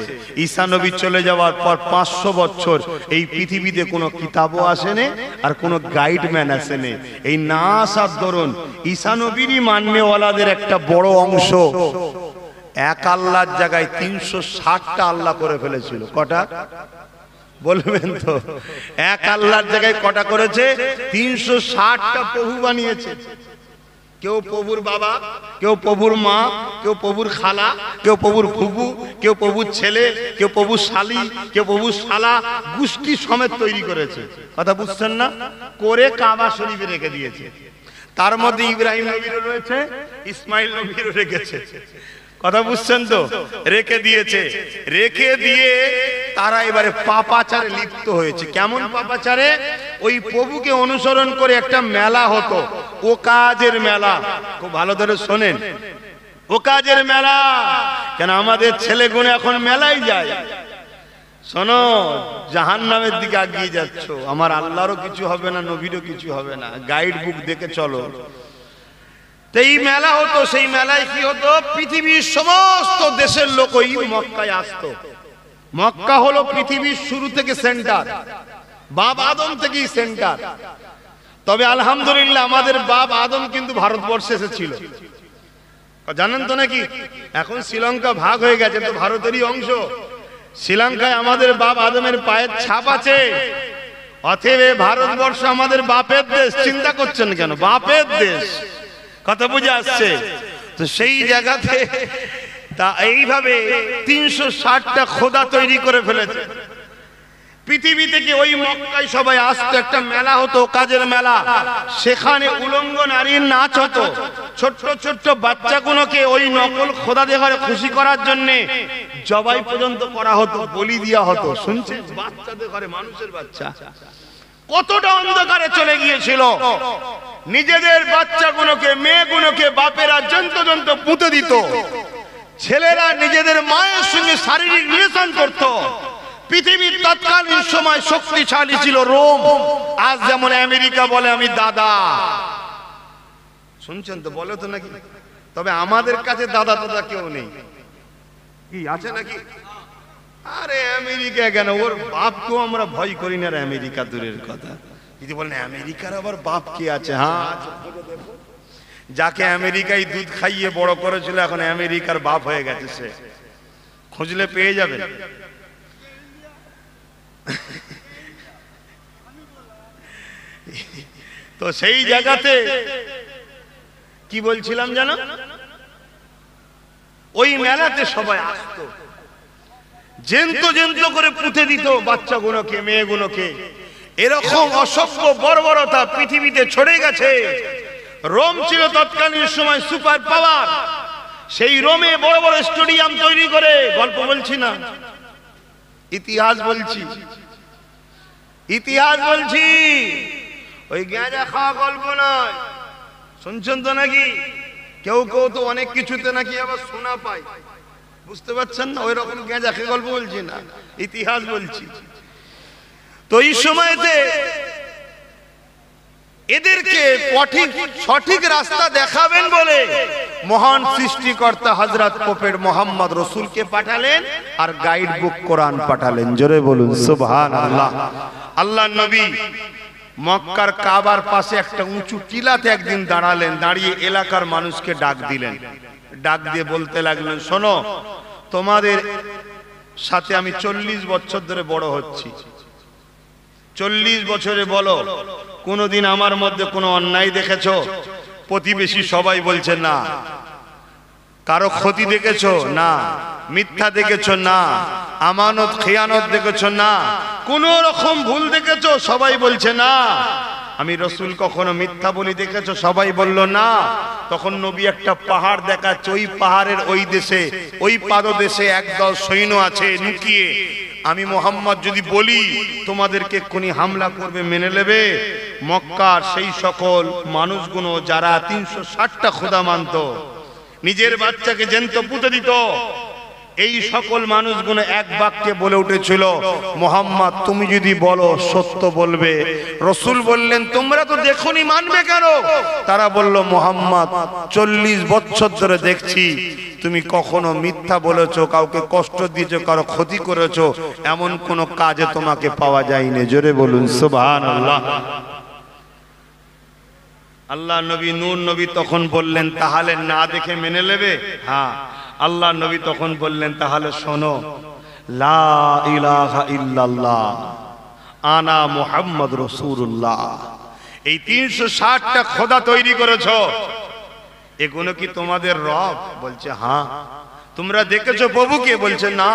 ঈসা নবী চলে যাওয়ার পর 500 বছর এই পৃথিবীতে কোনো কিতাবও আসেনি, আর কোনো গাইডম্যান আসেনি। এই নাস আর দরুন ঈসা নবীরই মাননেওয়ালাদের একটা বড় অংশ এক আল্লাহর জায়গায় 360টা আল্লাহ করে ফেলেছিল। কটা বলবেন তো? এক আল্লাহর জায়গায় কটা করেছে? 360টা প্রভু বানিয়েছে। কেউ প্রভুর বাবা, কেউ প্রভুর মা, কেউ প্রভুর খালা, কেউ প্রভুর ফুফু, কেউ প্রভুর ছেলে, কেউ প্রভুর শালি, কেউ প্রভুর শালা, গোষ্ঠী সমেত তৈরি করেছে। কথা বুঝছেন না? করে কাবা শরীফে রেখে দিয়েছে। তার মধ্যে ইব্রাহিম নবীরও রয়েছে, ইসমাইল নবীরও রেখেছে। কথা বুঝছেন তো? রেখে দিয়েছে। রেখে দিয়ে তারা এবারে পাপাচারে লিপ্ত হয়েছে। কেমন পাপাচারে? ওই প্রভুকে অনুসরণ করে একটা মেলা হতো, ও কাজের মেলা। খুব ভালো করে শোনেন, ও কাজের মেলা। কেন আমাদের ছেলেগুলো এখন মেলায় যায়। শোনো, জাহান্নামের দিকে এগিয়ে যাচ্ছ। আমার আল্লাহরও কিছু হবে না, নবীরও কিছু হবে না। গাইড বুক দেখে চলো। তো এই মেলা হতো, সেই মেলায় কি হতো, পৃথিবীর সমস্ত দেশের লোক ওই মক্কায় আসতো। মক্কা হলো পৃথিবীর শুরু থেকে সেন্টার, বাপ আদম থেকেই সেন্টার। তবে আলহামদুলিল্লাহ আমাদের বাপ আদম কিন্তু ভারতবর্ষে এসেছিল, জানেন তো নাকি? এখন শ্রীলঙ্কা ভাগ হয়ে গেছে, তো ভারতেরই অংশ। শ্রীলঙ্কায় আমাদের বাপ আদমের পায়ের ছাপ আছে। অতএব ভারতবর্ষ আমাদের বাপের দেশ। চিন্তা করছেন কেন? বাপের দেশ, কথা বুঝে আসছে তো? সেই জায়গাতে তা এইভাবে 360টা খোদা তৈরি করে ফেলেছে পৃথিবী থেকে। ওই মক্কায় সবাই আসতো, একটা মেলা হতো, কাজের মেলা। সেখানে উলঙ্গ নারীর নাচ হতো। ছোট্ট ছোট্ট বাচ্চাগুলোকে ওই নকল খোদাদের ঘরে খুশি করার জন্য জবাই পর্যন্ত করা হতো, বলি দেওয়া হতো। শুনছেন? বাচ্চাদের ঘরে, মানুষের বাচ্চা কতটা অন্ধকারে চলে গিয়েছিল। নিজেদের বাচ্চাগুলোকে, মেয়েগুলোকে বাপেরা যন্ত্র পুঁতে দিত। ছেলেরা নিজেদের মায়ের সঙ্গে শারীরিক রিলেশন করত। পৃথিবীর তৎকালীন সময় শক্তিশালী ছিল রোম। আজ যেমন আমেরিকা বলে আমি দাদা, শুনছেন তো? বলে তো নাকি? তবে আমাদের কাছে দাদা দাদা কেউ নেই, কি আছে নাকি? আরে আমেরিকা কেন, ওর বাপকেও আমরা ভয় করি না। আমেরিকা দূরের কথা, যদি বলেন আমেরিকার আবার বাপ কে আছে? হ্যাঁ, যাকে আমেরিকায় দুধ খাইয়ে বড় করেছিল এখন আমেরিকার বাপ হয়ে গেছে সে, খুঁজলে পেয়ে যাবে। তো সেই জায়গাতে কি বলছিলাম জানো, ওই মেলাতে সবাই আসতো, জেন্ত জেন্ত করে পুঁতে দিত বাচ্চাগুলোকে, মেয়েগুলোকে। এরকম অসভ্য বর্বরতা পৃথিবীতে ছড়ে গেছে। রোম ছিল তৎকালীন সময় সুপার পাওয়ার। সেই রোমে বড় বড় স্টেডিয়াম তৈরি করে, গল্প বলছি না, ইতিহাস বলছি, ইতিহাস বলছি, ওই গাঁজা খাওয়া গল্প নয়। শুনছেন তো নাকি? কেউ কেউ তো অনেক কিছুতে নাকি আবার শোনা পায়, বুঝতে পারছেন না? ওই রকম গাঁজা খেয়ে গল্প বলছি না, ইতিহাস বলছি। তো এই সময়তে এদেরকে সঠিক রাস্তা দেখাবেন বলে মহান সৃষ্টিকর্তা হযরত প্রফেট মুহাম্মদ রাসূলকে পাঠালেন, আর গাইড বুক কোরআন পাঠালেন। জোরে বলুন সুবহানাল্লাহ। আল্লাহর নবী মক্কার কাবার পাশে একটা উঁচু টিলাতে একদিন দাঁড়ালেন। দাঁড়িয়ে এলাকার মানুষকে ডাক দিলেন। ডাক দিয়ে বলতে লাগলেন, শোনো, তোমাদের সাথে আমি 40 বছর ধরে বড় হচ্ছি। 40 বছরে বলো কোনদিন আমার মধ্যে কোনো অন্যায় দেখেছো? প্রতিবেশী সবাই বলছে না। কারো ক্ষতি দেখেছো? না। মিথ্যা দেখেছো? না। আমানত খেয়ানত দেখেছো? না। কোন রকম ভুল দেখেছো? সবাই বলছে না। আমি রসুল কখনো মিথ্যা বলি দেখেছো? সবাই বলল না। তখন নবী একটা পাহাড় দেখাচ্ছে, ওই পাহাড়ের ওই দেশে, ওই পাদদেশে একদল সৈন্য আছে লুকিয়ে। আমি মোহাম্মদ যদি বলি তোমাদেরকে এক্ষুনি হামলা করবে, মেনে নেবে? মক্কার সেই সকল মানুষগুলো যারা 360টা খোদা মানত, নিজের বাচ্চাকে জ্যান্ত পুঁতে দিত, এই সকল মানুষগুলো এক বাক্যে বলে উঠেছিল, মোহাম্মদ তুমি যদি বলো সত্য বলবে। রসুল বললেন, তোমরা তো দেখোনি, মানবে কেন? তারা বলল, মোহাম্মদ 40 বছর ধরে দেখছি তুমি কখনো মিথ্যা বলেছো, কাউকে কষ্ট দিয়েছো, কারো ক্ষতি করেছো, এমন কোন কাজে তোমাকে পাওয়া যায়নি। জোরে বলুন সুবহানাল্লাহ। আল্লাহ নবী নূর নবী তখন বললেন, তাহলে না দেখে মেনে নেবে? হ্যাঁ। আল্লাহ নবী তখন বললেন, তাহলে শোনো, লা ইলাহা ইল্লাল্লাহ আনা মুহাম্মদ রাসূলুল্লাহ। এই 360টা খোদা তৈরি করেছো, এগুলো কি তোমাদের রব? বলছে হ্যাঁ। তোমরা দেখেছো প্রভুকে? বলছে না।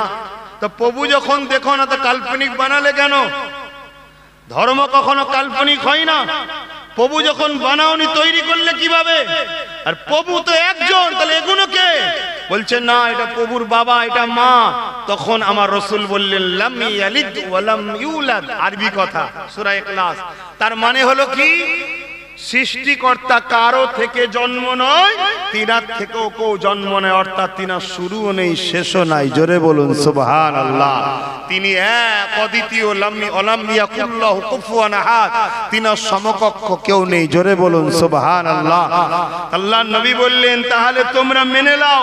তো প্রভু যখন দেখো না, তো কাল্পনিক বানালে কেন? ধর্ম কখনো কাল্পনিক হয় না। প্রভু যখন বানাওনি, তৈরি করলে কিভাবে? আর প্রভু তো একজন, তাহলে এগুলো কে? বলছে না, এটা প্রভুর বাবা, এটা মা। তখন আমার রাসূল বললেন, লাম ইয়ালিদ ওয়া লাম ইউলাদ, আরবি কথা, সূরা ইখলাস। তার মানে হলো কি, সৃষ্টিকর্তা কারো থেকে জন্ম নয়, তিনার থেকেও কেউ জন্ম নেয়, অর্থাৎ তিনার শুরুও নেই শেষও নাই। জোরে বলুন সুবহানাল্লাহ। তিনি এক অদ্বিতীয়, ওয়ালাম ইয়াকুল লাহু কুফুয়ান আহাদ, তিনার সমকক্ষ কেউ নেই। জোরে বলুন সুবহানাল্লাহ। আল্লাহর নবী বললেন, তাহলে তোমরা মেনে নাও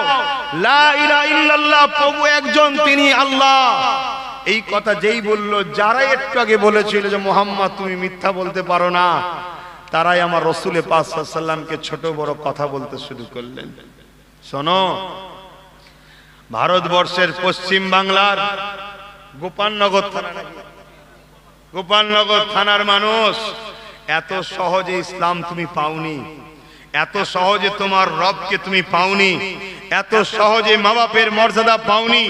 লা ইলাহা ইল্লাল্লাহ, প্রভু একজন, তিনি আল্লাহ। এই কথা যেই বলল, যারা একটু আগে বলেছিল যে মুহাম্মদ তুমি মিথ্যা বলতে পারো না, তারাই আমার রসুল পাক সাল্লাল্লাহু আলাইহি ওয়াসাল্লামকে ছোট বড় কথা বলতে শুরু করলেন। শোনো, ভারতবর্ষের পশ্চিম বাংলার গোপালনগর থানা, গোপালনগর থানার মানুষ, এত সহজে ইসলাম তুমি পাওনি, এত সহজে তোমার রবকে তুমি পাওনি, এত সহজে মা বাপের মর্যাদা পাওনি,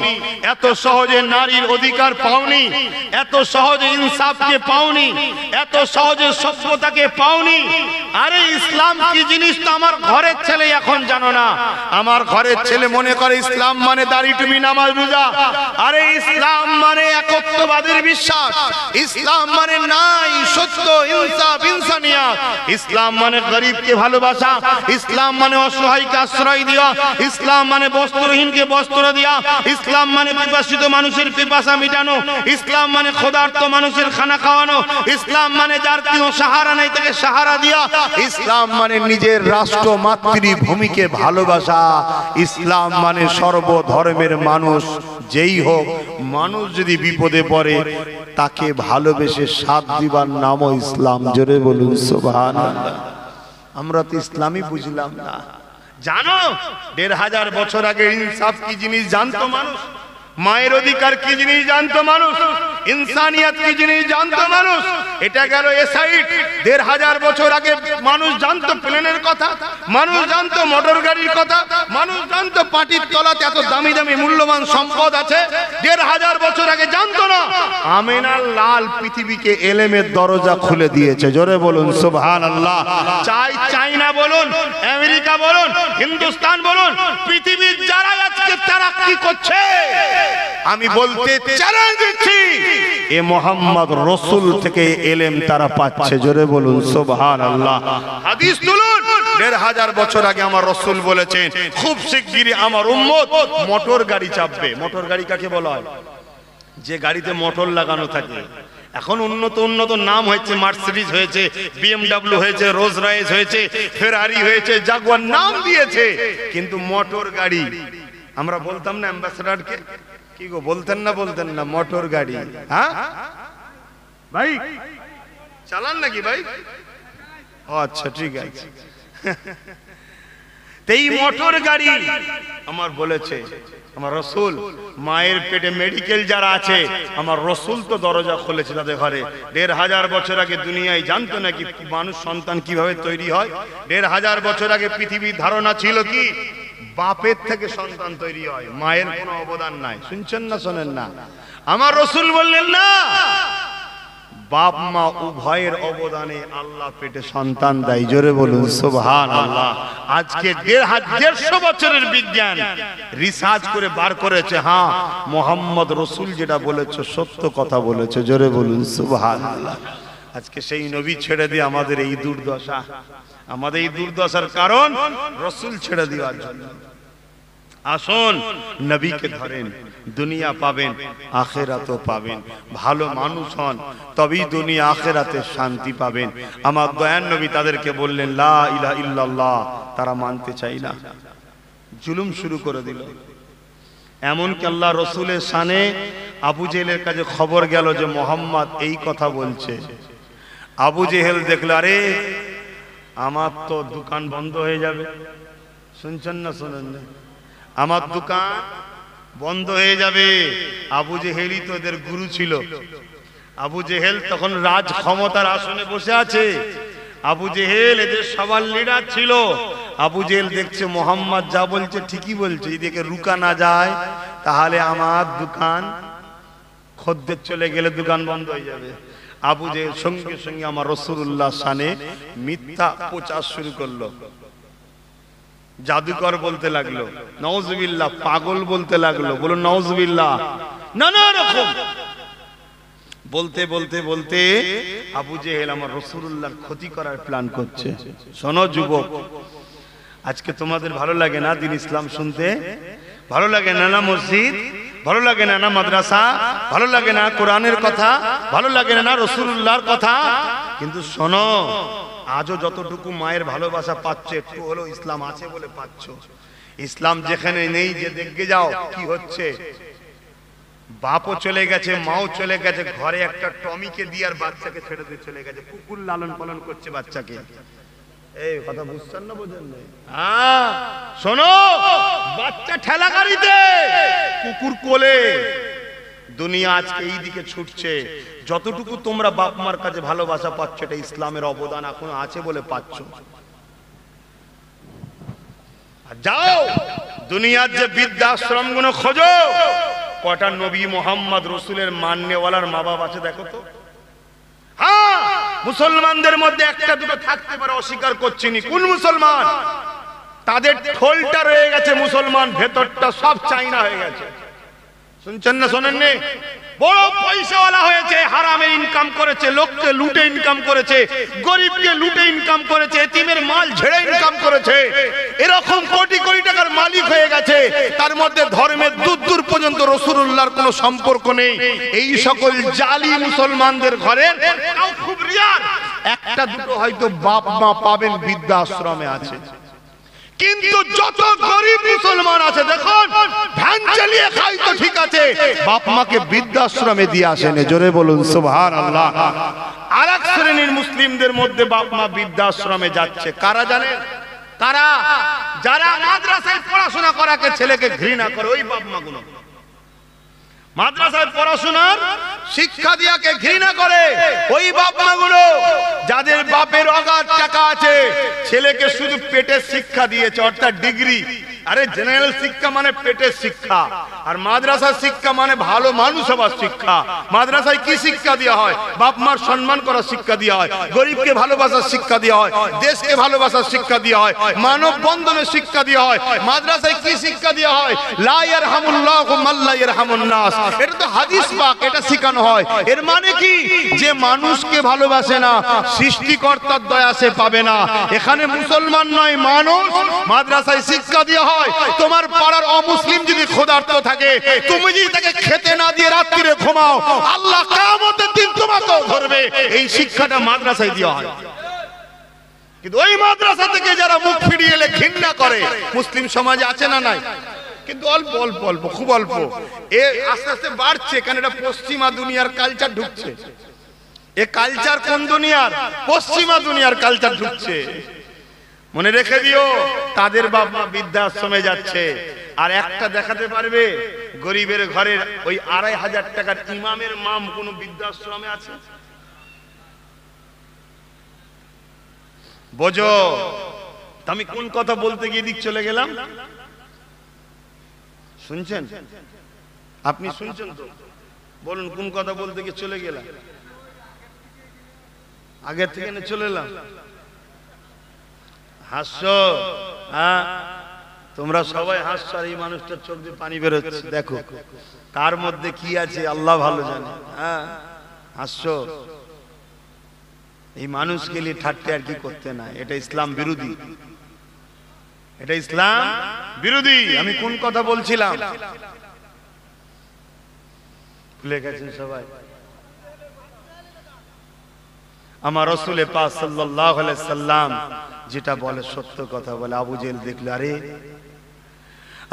এত সহজে নারীর অধিকার পাওনি, এত সহজে ইনসাফকে পাওনি, এত সহজে সভ্যতাকে পাওনি। আরে ইসলাম কি জিনিস তো আমার ঘরের ছেলে এখন জানো না। আমার ঘরের ছেলে মনে করে ইসলাম মানে দাড়ি টুপি নামাজ রোজা। আরে ইসলাম মানে একত্ববাদের বিশ্বাস, ইসলাম মানে নাই সত্য ইনসাফ ইনসানিয়াত, ইসলাম মানে গরিবকে ভালোবাসা, ইসলাম মানে অসহায়কে আশ্রয় দেওয়া, ইসলাম মানে বস্ত্রহীনকে বস্ত্র দেওয়া, ইসলাম মানে পিপাসিত মানুষের পিপাসা মিটানো, ইসলাম মানে ক্ষুধার্ত মানুষের খানা খাওয়ানো, ইসলাম মানে যার কোনো সাহারা নাই তাকে সাহারা দেওয়া, ইসলাম মানে নিজের রাষ্ট্র মাতৃভূমিকে ভালোবাসা, ইসলাম মানে সর্বধর্মের মানুষ যেই হোক, মানুষ যদি বিপদে পড়ে তাকে ভালোবেসে সাথ দিবার নামও ইসলাম। জোরে বলুন সুবহানাল্লাহ। আমরা তো ইসলামই বুঝলাম না। জানো ১৫০০ বছর আগে ইনসাফ কি জিনিস জানতো মানুষ, মায়ের অধিকার কি জিনিস জানতো মানুষ, ইনসানিয়াত কি জিনিস জানতো মানুষ। এটা গেল এ সাইড। ১৫০০ বছর আগে মানুষ জানতো প্লেনের কথা, মানুষ জানতো মোটর গাড়ির কথা, মানুষ জানতো পাটির তলাতে এত দামি দামি মূল্যবান সম্পদ আছে। ১৫০০ বছর আগে জানতো না। আমিনার লাল পৃথিবীকে এলেমের দরজা খুলে দিয়েছে। জোরে বলুন সুবহানাল্লাহ। চাইনা বলুন, আমেরিকা বলুন, হিন্দুস্তান বলুন, পৃথিবীর যারা আজকে তারাক্কি করছে, আমি বলতে চ্যালেঞ্জ দিচ্ছি, এ মুহাম্মদ রাসূল থেকে এলেম তারা পাচ্ছে। জোরে বলুন সুবহানাল্লাহ। হাদিস তুলুন, ১৫০০ বছর আগে আমার রাসূল বলেছেন, খুব শিগগিরই আমার উম্মত মোটর গাড়ি চাপবে। মোটর গাড়ি কাকে বলা হয়? যে গাড়িতে মোটর লাগানো থাকে। এখন উন্নত উন্নত নাম হয়েছে, মার্সিডিজ হয়েছে, বিএমডব্লিউ হয়েছে, রোলস রয়েস হয়েছে, ফেরারি হয়েছে, জাগুয়ার নাম দিয়েছে, কিন্তু মোটর গাড়ি আমরা বলতাম না অ্যাম্বাসেডরকে? কি গো বলতেন না? বলতেন না মোটর গাড়ি? হ্যাঁ ভাই চালান নাকি ভাই? ও আচ্ছা ঠিক আছে। এই মোটর গাড়ি আমার বলেছে আমার রাসূল, মায়ের পেটে মেডিকেল যারা আছে আমার রাসূল তো দরজা খুলেছে তাদের ঘরে। ১৫০০ বছর আগে দুনিয়ায় জানতো নাকি মানুষ সন্তান কিভাবে তৈরি হয়? ১৫০০ বছর আগে পৃথিবীর ধারণা ছিল কি বাপের থেকে সন্তান তৈরি হয়, মায়ের কোনো অবদান নাই। শুনছেন না শোনেন না? আমার রাসূল বললেন না, বাপ মা উভয়ের অবদানে আল্লাহ পেটে সন্তান দেয়। জোরে বলুন সুবহানাল্লাহ। আজকে ১৫০ বছরের বিজ্ঞান রিসার্চ করে বার করেছে, হ্যাঁ মুহাম্মদ রাসূল যেটা বলেছে সত্য কথা বলেছে। জোরে বলুন সুবহানাল্লাহ। আজকে সেই নবী ছেড়ে দিয়ে আমাদের এই দুর্দশা। আমাদের এই দুর্দশার কারণ রাসূল ছেড়ে দেওয়ার জন্য। আসুন নবীকে ধরেন, দুনিয়া পাবেন আখিরাতও পাবেন। ভালো মানুষ হন, তবেই দুনিয়া আখিরাতে শান্তি পাবেন। আমার দয়ার নবী তাদেরকে বললেন লা ইলাহা ইল্লাল্লাহ, তারা মানতে চাই না, জুলুম শুরু করে দিল। এমনকি আল্লাহ রাসূলের শানে আবু জেহেলের কাছে খবর গেল যে মুহাম্মদ এই কথা বলছে। আবু জেহেল দেখল, আরে আমার তো দোকান বন্ধ হয়ে যাবে। শুনছেন না শোনেন না? আমার দোকান বন্ধ হয়ে যাবে। আবু জেহেলই তো এদের গুরু ছিল। আবু জেহেল তখন রাজ ক্ষমতার আসনে বসে আছে। আবু জেহেল এদের সবার লিডার ছিল। আবু জেহেল দেখছে মুহাম্মদ যা বলছে ঠিকই বলছে, এদিকে রুকা না যায় তাহলে আমার দোকান খদ্দের চলে গেলে দোকান বন্ধ হয়ে যাবে। আবু জেহেল সঙ্গে সঙ্গে আমার রাসূলুল্লাহ শানে মিথ্যা প্রচার শুরু করলো। জাদুকর বলতে লাগলো, নাউজুবিল্লাহ, পাগল বলতে লাগলো। বলুন নাউজুবিল্লাহ। নানা রকম বলতে বলতে বলতে আবু জেহেল আমার রাসূলুল্লাহর ক্ষতি করার প্ল্যান করছে। শোনো যুবক, আজকে তোমাদের ভালো লাগে না দিন ইসলাম শুনতে? ভালো লাগে না না মসজিদ? ভালো লাগে না না মাদ্রাসা? ভালো লাগে না কোরআনের কথা? ভালো লাগে না রাসূলুল্লাহর কথা? কিন্তু শোনো, আজও যতটুকু মায়ের ভালোবাসা পাচ্ছ একটু হলেও ইসলাম আছে বলে পাচ্ছ। ইসলাম যেখানে নেই যে দেখে যাও কি হচ্ছে। বাপও চলে গেছে, মাও চলে গেছে, ঘরে একটা টমিকে দিয়ে আর বাচ্চাকে ছেড়ে দিয়ে চলে গেছে। কুকুর লালন পালন করছে বাচ্চাকে। এই কথা বুঝছেন না বোঝেন না? হ্যাঁ শোনো, বাচ্চা ঠেলা গাড়িতে, কুকুর কোলে। দুনিয়া আজকে এই দিকে ছুটছে। যতটুকু তোমরা বাপ মার কাছে ভালোবাসা পাচ্ছ এটা ইসলামের অবদান এখন আছে বলে পাচ্ছ। যাও দুনিয়ার যে বৃদ্ধাশ্রম গুলো খোঁজো, কটা নবী মোহাম্মদ রসুলের মান্যওয়ালার মা বাপ আছে দেখো তো। হ্যাঁ মুসলমানদের মধ্যে একটা দুটো থাকতে পারে, অস্বীকার করছিনি। কোন মুসলমান? তাদের ঠোলটা রয়ে গেছে মুসলমান, ভেতরটা সব চাইনা হয়ে গেছে। শুনছেন না শোনেননি? বড় পয়সাওয়ালা হয়েছে, হারামে ইনকাম করেছে, লোককে লুটে ইনকাম করেছে, গরিবকে লুটে ইনকাম করেছে, এতিমের মাল ঝেড়ে ইনকাম করেছে, এরকম কোটি কোটি টাকার মালিক হয়ে গেছে। তার মধ্যে ধর্মের দূর দূর পর্যন্ত রাসূলুল্লাহর কোনো সম্পর্ক নেই। এই সকল জালি মুসলমানদের ঘরের খুব রিয়ার একটা দুটো হয়তো বাপ মা পাবেন বৃদ্ধাশ্রমে আছে। কিন্তু যত গরিব মুসলমান আছে দেখুন, ভ্যান চালিয়ে খাই তো ঠিক আছে, বাপ মাকে বৃদ্ধাশ্রমে দিয়ে আসেন। জোরে বলুন সুবহানাল্লাহ। আরেক শ্রেণীর মুসলিমদের মধ্যে বাপ মা বৃদ্ধাশ্রমে যাচ্ছে। কারা জানেন? কারা? যারা মাদ্রাসায় পড়াশোনা করাকে ছেলেকে ঘৃণা করে, ওই বাপ মা গুলো। মাদ্রাসায় পড়াশোনার শিক্ষা দিয়াকে ঘৃণা করে ওই বাপ মা গুলো। যাদের বাপের অগাধ টাকা আছে, ছেলেকে শুধু পেটের শিক্ষা দিয়েছে, অর্থাৎ ডিগ্রি। আরে জেনারেল শিক্ষা মানে পেটের শিক্ষা, আর মাদ্রাসার শিক্ষা মানে ভালো মানুষ হবার শিক্ষা। মাদ্রাসায় কি শিক্ষা দেওয়া হয়? বাপ মার সম্মান করার শিক্ষা দেওয়া হয়, গরিবকে ভালোবাসার শিক্ষা দেওয়া হয়, দেশকে ভালোবাসার শিক্ষা দেওয়া হয়, মানব বন্ধনের শিক্ষা দেওয়া হয়। মাদ্রাসায় কি শিক্ষা দেওয়া হয়? লা ইয়ারহামুল্লাহু মান লা ইয়ারহামুন নাস। এটা তো হাদিস পাক, এটা শেখানো হয়। এর মানে কি? যে মানুষকে ভালোবাসে না, সৃষ্টিকর্তার দয়া সে পাবে না। এখানে মুসলমান নয় মানুষ। মাদ্রাসায় শিক্ষা দেওয়া হয় তোমার পাড়ার অমুসলিম যদি ক্ষুধার্ত থাকে, তুমি যদি তাকে খেতে না দিয়ে রাত্রিরে ঘুমাও, আল্লাহ কিয়ামতের দিন তোমাকেও ধরবে। এই শিক্ষাটা মাদ্রাসায় দেওয়া হয়। কিন্তু ওই মাদ্রাসা থেকে যারা মুখ ফিরিয়ে এলে ঘৃণা করে, মুসলিম সমাজে আছে না নাই? কিন্তু অল্প অল্প অল্প, খুব অল্প। এ আস্তে আস্তে বাড়ছে, কারণ এটা পশ্চিমা দুনিয়ার কালচার ঢুকছে। এ কালচার কোন দুনিয়ার? পশ্চিমা দুনিয়ার কালচার ঢুকছে। মনে রেখে দিও, তাদের বাপ মা বৃদ্ধাশ্রমে যাচ্ছে। আর একটা দেখাতে পারবে গরিবের ঘরের ওই ২৫০০ টাকার ইমামের মাম কোন বৃদ্ধাশ্রমে আছে? বোঝো আমি কোন কথা বলতে গিয়ে দিক চলে গেলাম? শুনছেন? আপনি শুনছেন তো? বলুন কোন কথা বলতে গিয়ে চলে গেলাম? আগের থেকে চলে এলাম। হাসছো? হ্যাঁ তোমরা সবাই হাসছো, আর এই মানুষটার চোখ দিয়ে পানি বেরোচ্ছে। দেখো তার মধ্যে কি আছে আল্লাহ ভালো জানে। হ্যাঁ হাসছো। এই মানুষকে নিয়ে ঠাট্টা আর কি করতে না, এটা ইসলাম বিরোধী। এটা ইসলাম বিরোধী। আমি কোন কথা বলছিলাম ভুলে গেছেন সবাই? আমার রাসূল পাক সাল্লাল্লাহু আলাইহি সাল্লাম যেটা বলে সত্য কথা বলে। আবু জেহেল দেখলে, আরে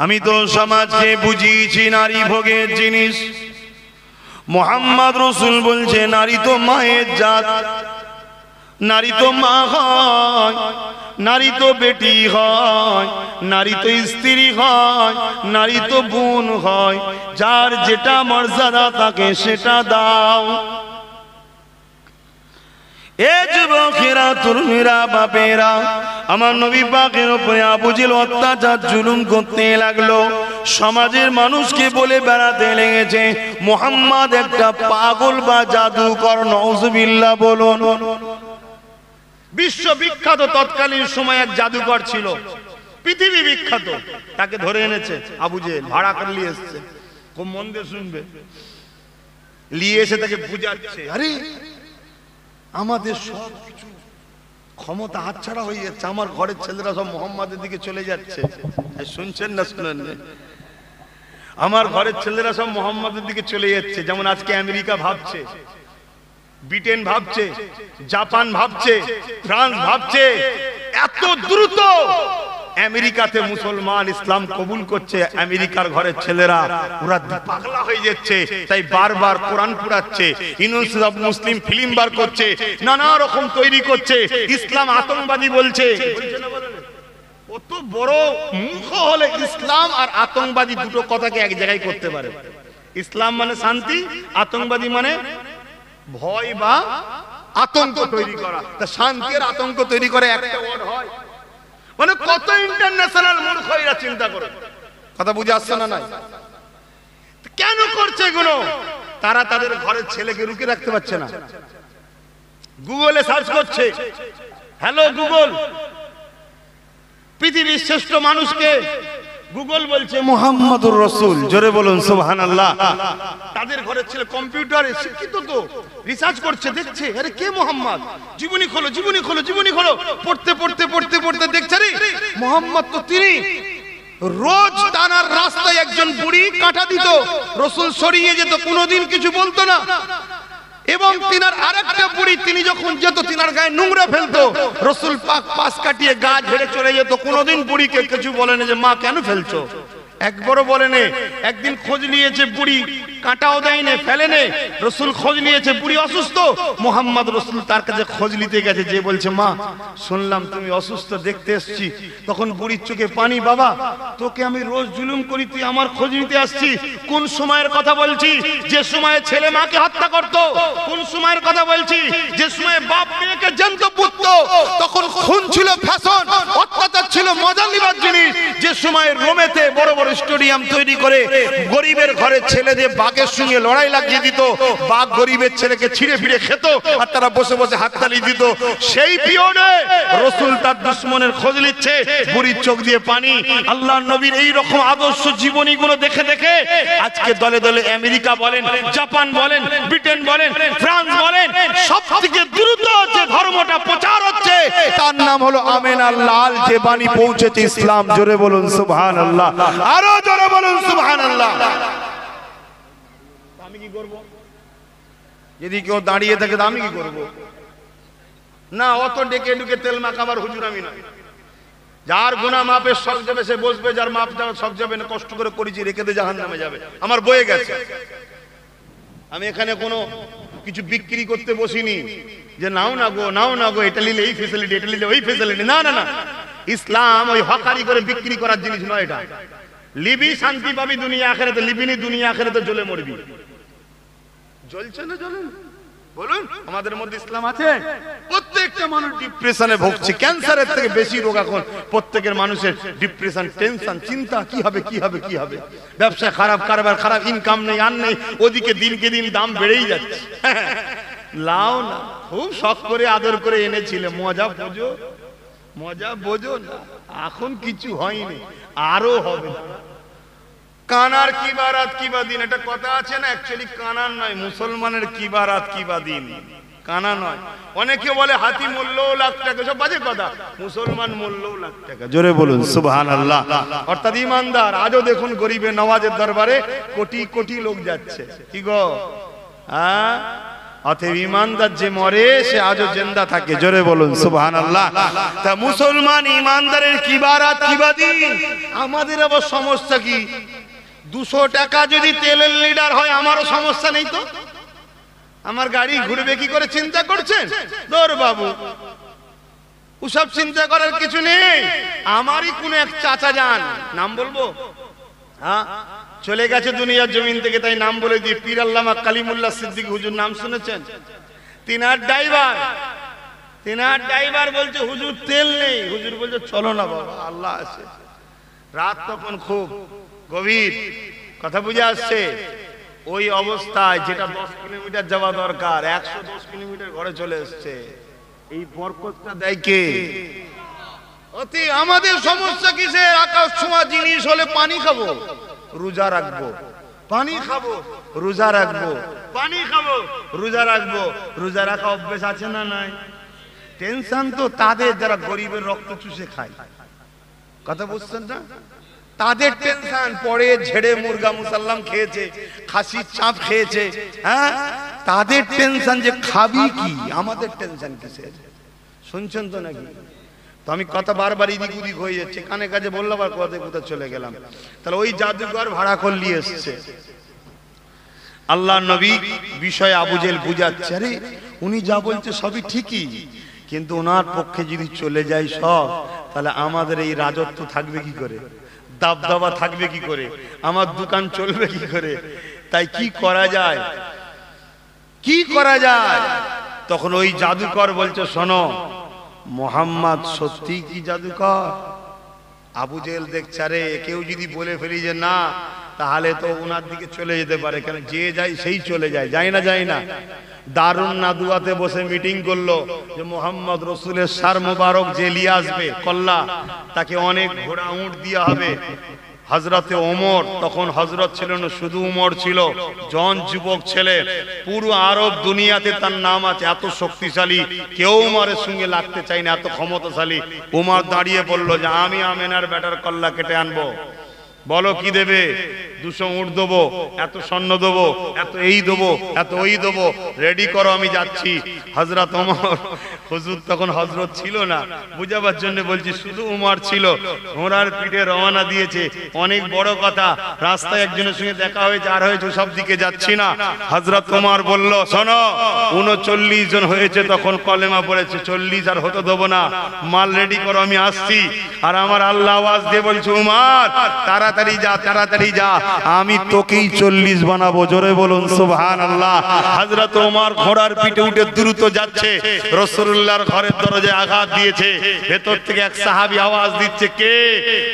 আমি তো সমাজকে বুঝিয়েছি নারী ভোগের জিনিস। মুহাম্মদ রাসূল বলছে নারী তো মায়ের জাত, নারী তো মা হয়, নারী তো বেটি হয়, নারী তো স্ত্রী হয়, নারী তো বোন হয়। যার যেটা মর্যাদা তাকে সেটা দাও। এ যুবকেরা, তরুণীরা, বাপেরা, আমার নবী পাকের উপরে আবু জেহেল অত্যাচার জুলুম করতে লাগলো। সমাজের মানুষকে বলে বেড়াতে লেগেছে মুহাম্মদ একটা পাগল বা জাদুকর। নাউজুবিল্লাহ বলুন। বিশ্ববিখ্যাত তৎকালীন সময় এক জাদুকর ছিল, পৃথিবী বিখ্যাত। তাকে ধরে এনেছে আবু জেহেল, ভাড়া করে নিয়ে এসেছে। খুব মন দিয়ে শুনবে। নিয়ে এসে তাকে বুঝাচ্ছে, আরে আমাদের সব কিছু ক্ষমতা হাতছাড়া হয়ে যাচ্ছে, আমার ঘরের ছেলেরা সব মোহাম্মদের দিকে চলে যাচ্ছে। শুনছেন না শুনেন? আমার ঘরের ছেলেরা সব মোহাম্মদের দিকে চলে যাচ্ছে। যেমন আজকে আমেরিকা ভাবছে, ব্রিটেন ভাবছে, জাপান ভাবছে, ফ্রান্স ভাবছে, এত দ্রুত আমেরিকাতে মুসলমান ইসলাম কবুল করছে, আমেরিকার ঘরের ছেলেরা ওরা পাগলা হয়ে যাচ্ছে। তাই বারবার কোরআন পড়াচ্ছে, ইউনিভার্সিটি অফ মুসলিম ফিল্ম বার করছে, নানা রকম তৈরি করছে, ইসলাম আতঙ্কবাদী বলছে। কত বড় মুখ হলে ইসলাম আর আতঙ্কবাদী দুটো কথাকে এক জায়গায় করতে পারে। ইসলাম মানে শান্তি, আতঙ্কবাদী মানে ভয় বা আতঙ্ক তৈরি করা। তা শান্তি আর আতঙ্ক তৈরি করে একটা ওয়ার্ড হয়? মানে কত ইন্টারন্যাশনাল মূর্খ এরা, চিন্তা করো। কথা বুঝে আসছে না? নাই কেন করছে এগুলো? তারা তাদের ঘরের ছেলেকে রুখে রাখতে পারছে না। গুগলে সার্চ করছে, হ্যালো গুগল, পৃথিবীর শ্রেষ্ঠ মানুষকে গুগল বলছে মুহাম্মাদুর রাসূল। জোরে বলুন সুবহানাল্লাহ। তাদের ঘরের ছেলে কম্পিউটারে শিক্ষিত, তো রিসার্চ করছে, দেখছে আরে কে মুহাম্মদ, জীবনী খোলো, জীবনী খোলো, জীবনী খোলো, পড়তে পড়তে পড়তে পড়তে দেখছে রে মুহাম্মদ তো তিনি। রোজ টানার রাস্তায় একজন বুড়ি কাঁটা দিত, রাসূল সরিয়ে যেত, কোনোদিন কিছু বলতো না। এবং তিনার আরেকটা বুড়ি, তিনি যখন যেত তিনার গায়ে নোংরা ফেলতো, রাসূল পাক পাশ কাটিয়ে গা ঝেড়ে চলে যেত। কোনোদিন বুড়িকে কিছু বলেনি যে মা কেন ফেলছো, একবারও বলেনি। একদিন খোঁজ নিয়েছে বুড়ি, কাঁটাও দেয়নি, ফেলেনি। রাসূল খোঁজ নিয়েছে, বুড়ি অসুস্থ, মুহাম্মদ রাসূল তার কাছে খোঁজ নিতে গেছে, যে বলছে মা শুনলাম তুমি অসুস্থ, দেখতে এসেছি। তখন বুড়ির চোখে পানি, বাবা তোকে আমি রোজ জুলুম করি, তুই আমার খোঁজ নিতে আসছি? কোন সময়ের কথা বলছি? যে সময়ে ছেলে মাকে হত্যা করত। কোন সময়ের কথা বলছি? যে সময়ে বাপ মেয়েকে জ্যান্ত পুঁতত। তখন খুন ছিল ফ্যাশন, অত্যাচার ছিল মজা নিবার জিনিস। যে সময়ে রোমেতে বড় বড় স্টেডিয়াম তৈরি করে গরিবের ঘরের ছেলেদের বাঘের সঙ্গে লড়াই লাগিয়ে দিত, বাঘ গরিবের ছেলেকে ছিঁড়ে ফিরে খেত, আর তারা বসে বসে হাততালি দিত। সেই পিয়নে রাসূল তার দুশমনের খোঁজ নিচ্ছে, বুড়ির চোখ দিয়ে পানি। আল্লাহর নবীর এই রকম আদর্শ জীবনীগুলো দেখে দেখে আজকে দলে দলে আমেরিকা বলেন, জাপান বলেন, ব্রিটেন বলেন, ফ্রান্স বলেন, সবথেকে দ্রুত যে ধর্মটা প্রচার হচ্ছে তার নাম হলো আমিনার লাল, যে বাণী পৌঁছেছে ইসলাম। জোরে বলুন সুবহানাল্লাহ, আরো জোরে বলুন সুবহানাল্লাহ। আমি কি করব? যদি কেউ দাঁড়িয়ে থাকে তো আমি কি করব? না, অত ডেকে ডুকে তেল মাখাবার হুজুর আমি না। যার গুনাহ মাপের সব যাবে সে বসবে, যার মাপ যাবে সব যাবে না। কষ্ট করে করেছি, রেখে দিয়ে জাহান্নামে যাবে, আমার বয়ে গেছে। আমি এখানে কোনো কিছু বিক্রি করতে বসিনি যে নাও না গো, নাও না গো, এটা নিলে এই ফেসিলিটি, এটা নিলে ওই ফেসিলিটি। না না না, ইসলাম ওই হকারি করে বিক্রি করার জিনিস নয়। এটা লিবি, শান্তি পাবি দুনিয়া আখিরাতে, লিবিনি দুনিয়া আখিরাতে জ্বলে মরবি। জ্বলছে না জ্বলেন? বলুন, আমাদের মধ্যে ইসলাম আছে? প্রত্যেকটা মানুষ ডিপ্রেশনে ভুগছে, ক্যান্সারের থেকে বেশি রোগ এখন প্রত্যেকের মানুষের ডিপ্রেশন, টেনশন, চিন্তা, কি হবে কি হবে কি হবে। ব্যবসা খারাপ, কারবার খারাপ, ইনকাম নেই, আর নেই, ওদিকে দিনকে দিন দাম বেড়েই যাচ্ছে। লাও না, খুব শখ করে আদর করে এনেছিলে, মজা বোঝো, মজা বোঝো না। এখন কিছু হয়নি, আরো হবে। কানার কি বারাত কি বা দিন, একটা কথা আছে না? অ্যাকচুয়ালি কানার নয়, মুসলমানের কি বারাত কি বা দিন, কানা নয়। অনেকে বলে হাতি মূল্যও লাখ টাকা, সব বাজে কথা। মুসলমান মূল্যও লাখ টাকা। জোরে বলুন সুবহানাল্লাহ। অর্থাৎ ইমানদার। আজও দেখুন গরিবে নওয়াজের দরবারে কোটি কোটি লোক যাচ্ছে। কি গো, হ্যাঁ? অতএব ইমানদার যে মরে সে আজও জিন্দা থাকে। জোরে বলুন সুবহানাল্লাহ। তা মুসলমান ইমানদারের কি বারাত কি বা দিন। আমাদের আবার সমস্যা কি? 200 টাকা যদি তেলের লিটার হয়, আমারও সমস্যা নেই তো? আমার গাড়ি ঘুরবে কি করে চিন্তা করছেন? দর বাবু, ওসব চিন্তা করার কিছু নেই। আমারই কোন এক চাচা যান, নাম বলবো? হ্যাঁ, চলে গেছে দুনিয়ার জমিন থেকে, তাই নাম বলে দিয়ে, পীর আল্লামা কালিমুল্লাহ সিদ্দিকী হুজুর, নাম শুনেছেন? তিনার ড্রাইভার বলছে হুজুর তেল নেই। হুজুর বলছে চলো না বাবা, আল্লাহ আছে। রাত তখন খুব গভীর, কথা বুঝে আসছে। ওই অবস্থায় যেটা 10 কিলোমিটার যাওয়া দরকার, 110 কিলোমিটার ঘরে চলে এসছে। এই বরকতটা দেয় কে? অতি আমাদের সমস্যা কিসের? আকাশ ছোঁয়া জিনিস হলে পানি খাবো, রোজা রাখবো, পানি খাবো, রোজা রাখবো, পানি খাবো, রোজা রাখবো। রোজা রাখা অভ্যেস আছে না নাই? টেনশন তো তাদের যারা গরিবের রক্ত চুষে খায়, কথা বুঝছেন না? তাদের টেনশন, পরে ঝেড়ে মুরগা মুসাল্লাম খেয়েছে, খাসির চাপ খেয়েছে, হ্যাঁ তাদের টেনশন যে খাবি কি, আমাদের টেনশন কিসের? শুনছেন তো নাকি? তো আমি কথা বারবার এদিক ওদিক হয়ে যাচ্ছে, কানে কাজে বললাম আর কোথায় চলে গেলাম। তাহলে ওই জাদুঘর ভাড়া করলি এসছে, আল্লাহ নবী বিষয়ে আবু জেহেল বুঝাচ্ছে, আরে উনি যা বলছে সবই ঠিকই, কিন্তু ওনার পক্ষে যদি চলে যায় সব, তাহলে আমাদের এই রাজত্ব থাকবে কি করে, দাবদাবা থাকবে কি করে, আমার দোকান চলবে কি করে? তাই কি করা যায়, কি করা যায়? তখন ওই জাদুকর বলছে, শোনো মোহাম্মদ সত্যি কি জাদুকর? আবু জেহেল দেখছে, আরে কেউ যদি বলে ফেলি যে না, তাহলে তো ওনার দিকে চলে যেতে পারে, কেন যে যায় সেই চলে যায়, যায় না যায় না। দারুন নাদুয়াতে বসে মিটিং করলো যে মোহাম্মদ রসুলের সার মুবারক যে নিয়ে আসবে কল্লা, তাকে অনেক ঘোড়া উট দেওয়া হবে। হযরতে ওমর, তখন হযরত ছিল না, শুধু ওমর ছিল, জন যুবক ছেলে, পুরো আরব দুনিয়াতে তার নাম আছে, এত শক্তিশালী, কেউ ওমরের সঙ্গে লাগতে চায় না, এত ক্ষমতাশালী। ওমর দাঁড়িয়ে বললো যে আমি আমেনার বেটার কল্লা কেটে আনবো, বলো কি দেবে? 200 উট দেবো, এত স্বর্ণ দেবো, এত এই দেবো, এত ওই দেবো, রেডি করো আমি যাচ্ছি। হযরত ওমর, হুজুর তখন হযরত ছিল না, বুঝাবার জন্য বলছি, শুধু ওমর ছিল, ঘোড়ার পিঠে রওনা দিয়েছে। অনেক বড় কথা, রাস্তায় একজনের সঙ্গে দেখা হয়েছে, আর হয়েছে সব দিকে যাচ্ছি না। হযরত ওমর বলল, শোনো 39 জন হয়েছে, তখন কলেমা পড়েছে, 40 আর হতে দেবো না, মাল রেডি করো আমি আসছি। আর আমার আল্লাহ আওয়াজ দিয়ে বলছে, ওমর তাড়াতাড়ি যা, তাড়াতাড়ি যা, আমি তোকেই 40 বানাবো। জোরে বলুন সুবহানাল্লাহ। হযরত ওমর ঘোড়ার পিঠে উঠে দ্রুত যাচ্ছে, রাসূলুল্লাহর ঘরের দরজায় আঘাত দিয়েছে, ভেতর থেকে এক সাহাবী আওয়াজ দিচ্ছে, কে?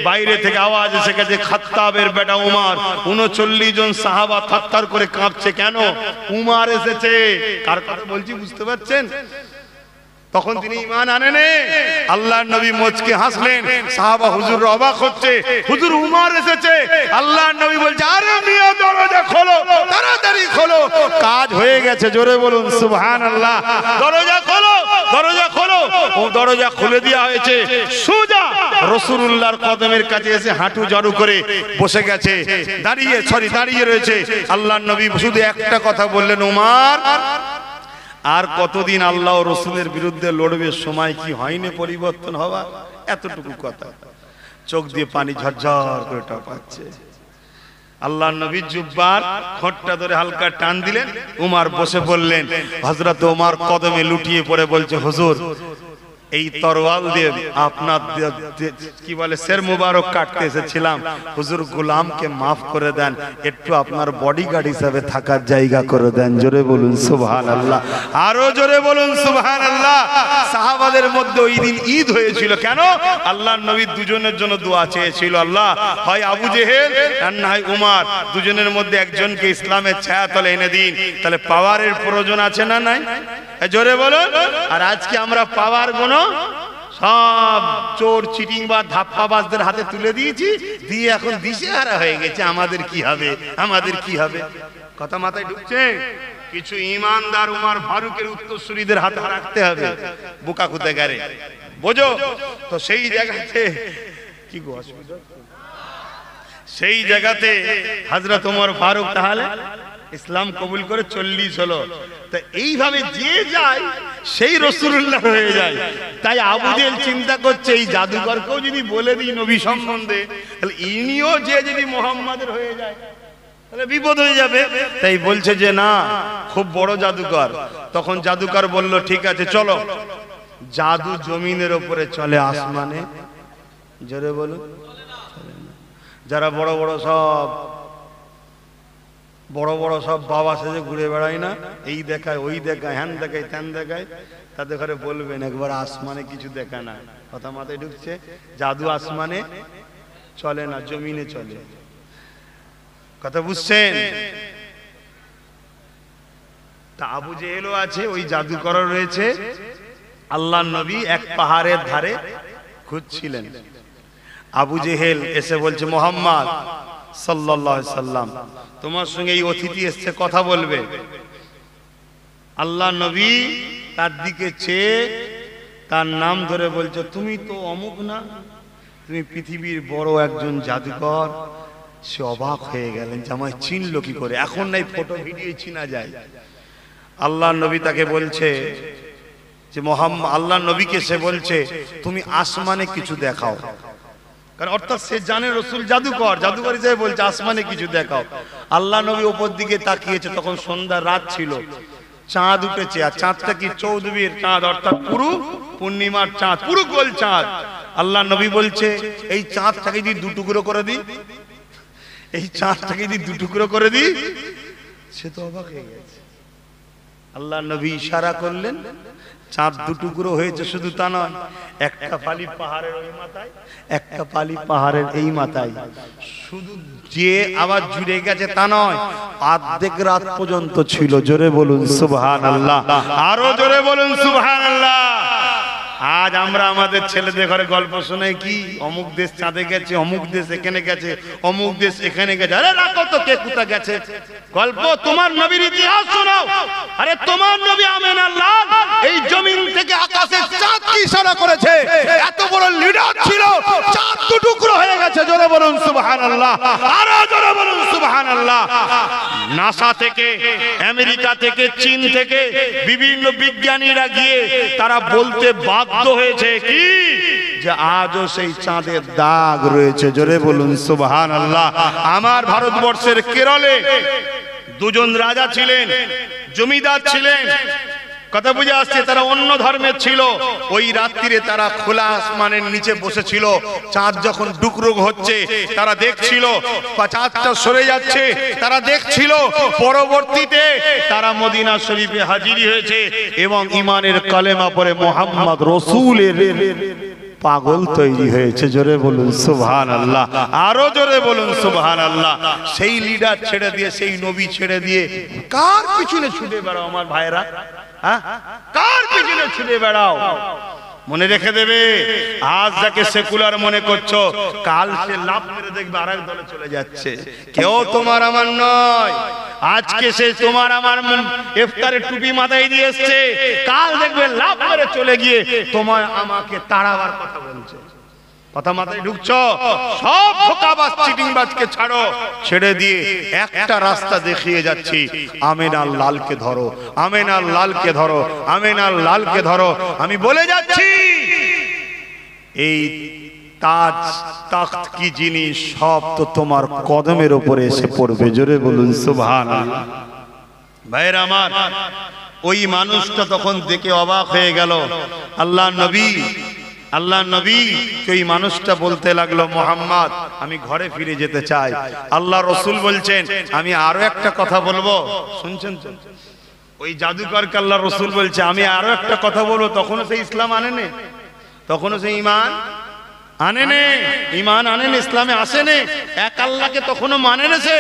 বাইরে থেকে আওয়াজ এসে গেছে, খাত্তাবের বেটা ওমর। 39 জন সাহাবা থরথর করে কাঁপছে, কেন? ওমর এসেছে। কার কথা বলছি বুঝতে পারছেন? তখন তিনি ঈমান আনেন। আল্লাহর নবী মুচকে হাসলেন, সাহাবা হুজুর অবাক হচ্ছে, হুজুর উমর এসেছে। আল্লাহর নবী বলছে, আরে মিয়া দরজা খোলো, তাড়াতাড়ি খোলো, কাজ হয়ে গেছে। জোরে বলুন সুবহানাল্লাহ। দরজা খোলো, দরজা খোলো। ও দরজা খুলে দেওয়া হয়েছে, সোজা রাসূলুল্লাহর কদমের কাছে এসে হাঁটু জড়ো করে বসে গেছে, দাঁড়িয়ে রয়েছে। আল্লাহর নবী শুধু একটা কথা বললেন, উমর আর কতদিন আল্লাহ ও রসুলের বিরুদ্ধে লড়বে? সময় কি হয়নি পরিবর্তন হওয়া? এতটুকু কথা। চোখ দিয়ে পানি ঝরঝর করে টপাচ্ছে। আল্লাহর নবী জুব্বার খোঁটটা ধরে হালকা টান দিলেন, উমর বসে পড়লেন। হযরত ওমর কদমে লুটিয়ে পড়ে বলছে, হুজুর এই তরোয়াল দিয়ে আপনার কি বলে শের মুবারক কাটতে এসেছিলাম, হুজুর গোলামকে মাফ করে দেন, একটু আপনার বডিগার্ড হিসাবে থাকার জায়গা করে দেন। জোরে বলুন সুবহানাল্লাহ, আরো জোরে বলুন সুবহানাল্লাহ। সাহাবাদের মধ্যে ওই দিন ঈদ হয়েছিল, কেন? আল্লাহর নবী দুজনের জন্য দোয়া চেয়েছিল, আল্লাহ হয় আবু জেহেল আর না হয় উমর, দুজনের মধ্যে একজনকে ইসলামের ছায়াতলে এনে দিন। তাহলে পাওয়ারের প্রয়োজন আছে না নাই? জোরে বলুন। আর আজকে আমরা পাওয়ার গুণ সব চোর চিটিং বা ধাপ্পাবাজদের হাতে তুলে দিয়েছি, দিয়ে এখন দিশেহারা হয়ে গেছে, আমাদের কি হবে, আমাদের কি হবে। কথা মাথায় ঢুকছে? কিছু ইমানদার উমর ফারুকের উত্তরসূরিদের হাতে রাখতে হবে, বোকা খুঁতে গেলে বোঝো তো। সেই জায়গাতে কি গো অসুবিধা, সেই জায়গাতে হযরত ওমর ফারুক তাহলে ইসলাম কবুল করে 40 হলো। তা এইভাবে যে যায় সেই রাসূলুল্লাহ হয়ে যায়। তাই আবু জেহেল চিন্তা করছে, এই জাদুকরকেও যদি বলে দিই নবী সম্বন্ধে, তাহলে ইনিও যে যদি মুহাম্মাদের হয়ে যায় তাহলে বিপদ হয়ে যাবে। তাই বলছে যে না, খুব বড় জাদুকর। তখন জাদুকর বলল, ঠিক আছে চলো। জাদু জমিনের উপরে চলে, আসমানে জোরে বলো। যারা বড় বড় সব বাবা সেজে ঘুরে বেড়ায় না, এই দেখায় ওই দেখায়, হ্যান দেখায় ত্যান দেখায়, তাদের ঘরে বলবেন একবার আসমানে কিছু দেখা না। কথা মাথায় ঢুকছে? জাদু আসমানে চলে না, জমিনে চলে। কথা বুঝছেন? তা আবু জেহেলও আছে, ওই জাদুকর রয়েছে। আল্লাহর নবী এক পাহাড়ের ধারে খুঁজছিলেন। আবু জেহেল এসে বলছে, মোহাম্মদ সাল্লাল্লাহু আলাইহি সাল্লাম, তোমার সঙ্গে এই অতিথি এসছে, কথা বলবে। আল্লাহ নবী তার দিকে চেয়ে তার নাম ধরে বলছে, তুমি তো অমুক না, তুমি পৃথিবীর বড় একজন জাদুকর। সে অবাক হয়ে গেলেন যে আমায় চিনলো কি করে, এখন নাই ফটো ভিডিও চিনা যায়। আল্লাহ নবী তাকে বলছে যে মোহাম্মদ, আল্লাহ নবীকে সে বলছে তুমি আসমানে কিছু দেখাও, কারণ অর্থাৎ সে জানে রসুল জাদুকর, জাদুকর হিসেবে বলছে আসমানে কিছু দেখাও। আল্লাহ নবী উপর দিকে তাকিয়েছে, তখন সন্ধ্যা রাত ছিল, চাঁদ উঠেছে, আর চাঁদটা কি চৌদ্বীর চাঁদ, অর্থাৎ পুরো পূর্ণিমার চাঁদ, পুরো গোল চাঁদ। আল্লাহ নবী বলছে এই চাঁদটাকে যদি দু টুকরো করে দিই, এই চাঁদটাকে যদি দু টুকরো করে দিই, সে তো অবাক হয়ে গেছে। আল্লাহ নবী ইশারা করলেন, চাঁদ দু টুকরো হয়েছে। শুধু তা নয়, একটা পালি পাহাড়ের ওই মাথায়, একটা পালি পাহাড়ের এই মাথায়, শুধু যে আবার জুড়ে গেছে তা নয়, অর্ধেক রাত পর্যন্ত ছিল। জোরে বলুন সুবহানাল্লাহ, আরো জোরে বলুন সুবহানাল্লাহ। আজ আমরা আমাদের ছেলেদের ঘরে গল্প শোনাই কি, অমুক দেশ চাঁদে গেছে, অমুক দেশ এখানে গেছে, অমুক দেশ এখানে গেছে। আরে রাখো তো, কে কোথায় গেছে গল্প, তোমার নবীর ইতিহাস শোনাও। আরে তোমার নবী আমিনাল্লাহ এই জমিন থেকে আকাশের চাঁদ কি ইশারা করেছে, এত বড় লিডার ছিল, চাঁদ দু টুকরো হয়ে গেছে। জোরে বলুন সুবহানাল্লাহ, আরো জোরে বলুন সুবহানাল্লাহ। নাসা থেকে, আমেরিকা থেকে, চীন থেকে বিভিন্ন বিজ্ঞানীরা গিয়ে তারা বলতে বাধ্য হয়েছে কি, যে আজও সেই চাঁদের দাগ রয়েছে। জোরে বলুন সুবহানাল্লাহ। আমার ভারতবর্ষের কেরলে দুজন রাজা ছিলেন, জমিদার ছিলেন, কথা বুঝে আসছে, তারা অন্য ধর্মের ছিল। ওই রাত্রিরে তারা খোলা আসমানের নিচে বসেছিল, চাঁদ যখন ডুকরো হচ্ছে তারা দেখছিল, চাঁদটা সরে যাচ্ছে তারা দেখছিল। পরবর্তীতে তারা মদিনা শরীফে হাজিরি হয়েছে এবং ইমানের কালেমা পড়ে মুহাম্মদ রাসূলের পাগল তৈরি হয়েছে। জোরে বলুন সুবহানাল্লাহ, আরো জোরে বলুন সুবহানাল্লাহ। সেই লিডার ছেড়ে দিয়ে, সেই নবী ছেড়ে দিয়ে কার পিছনে ছুটে বেড়াও আমার ভাইরা, হ্যাঁ, কার পিছনে ছুটে বেড়াও? মনে রেখে দেবে, আজ যাকে সেকুলার মনে করছো, কাল সে লাভ মেরে দেখবে আরেক দলে চলে যাচ্ছে। কেউ তোমার আমার নয়। আজকে সে তোমার আমার ইফতারের টুপি মাথায় দিয়ে এসছে, কাল দেখবে লাভ মেরে চলে গিয়ে তোমার আমাকে তাড়াবার কথা বলছে। কথা মাথায় ঢুকছো? সব ধোঁকাবাজ চিটিংবাজকে ছাড়ো, ছেড়ে দিয়ে একটা রাস্তা দেখিয়ে যাচ্ছি, আমিনার লালকে ধরো, আমিনার লালকে ধরো, আমিনার লালকে ধরো। আমি বলে যাচ্ছি, এই তাজ তখ্ত কি জিনিস সব তো তোমার কদমের উপরে এসে পড়বে। জোরে বলুন সুবহানাল্লাহ। ভাইরা আমার, ওই মানুষটা তখন দেখে অবাক হয়ে গেল। আল্লাহ নবী ওই মানুষটা বলতে লাগলো, মোহাম্মদ আমি ঘরে ফিরে যেতে চাই। আল্লাহ রসুল বলছেন আমি আরো একটা কথা বলবো, শুনছেন তো? ওই জাদুকরকে আল্লাহ রসুল বলছে আমি আরো একটা কথা বলবো। তখনও সে ইসলাম আনেনি, তখনও সে ইমান আনেনি, ইমান আনেনি, ইসলামে আসেনি, এক আল্লাহকে তখনও মানে না সে।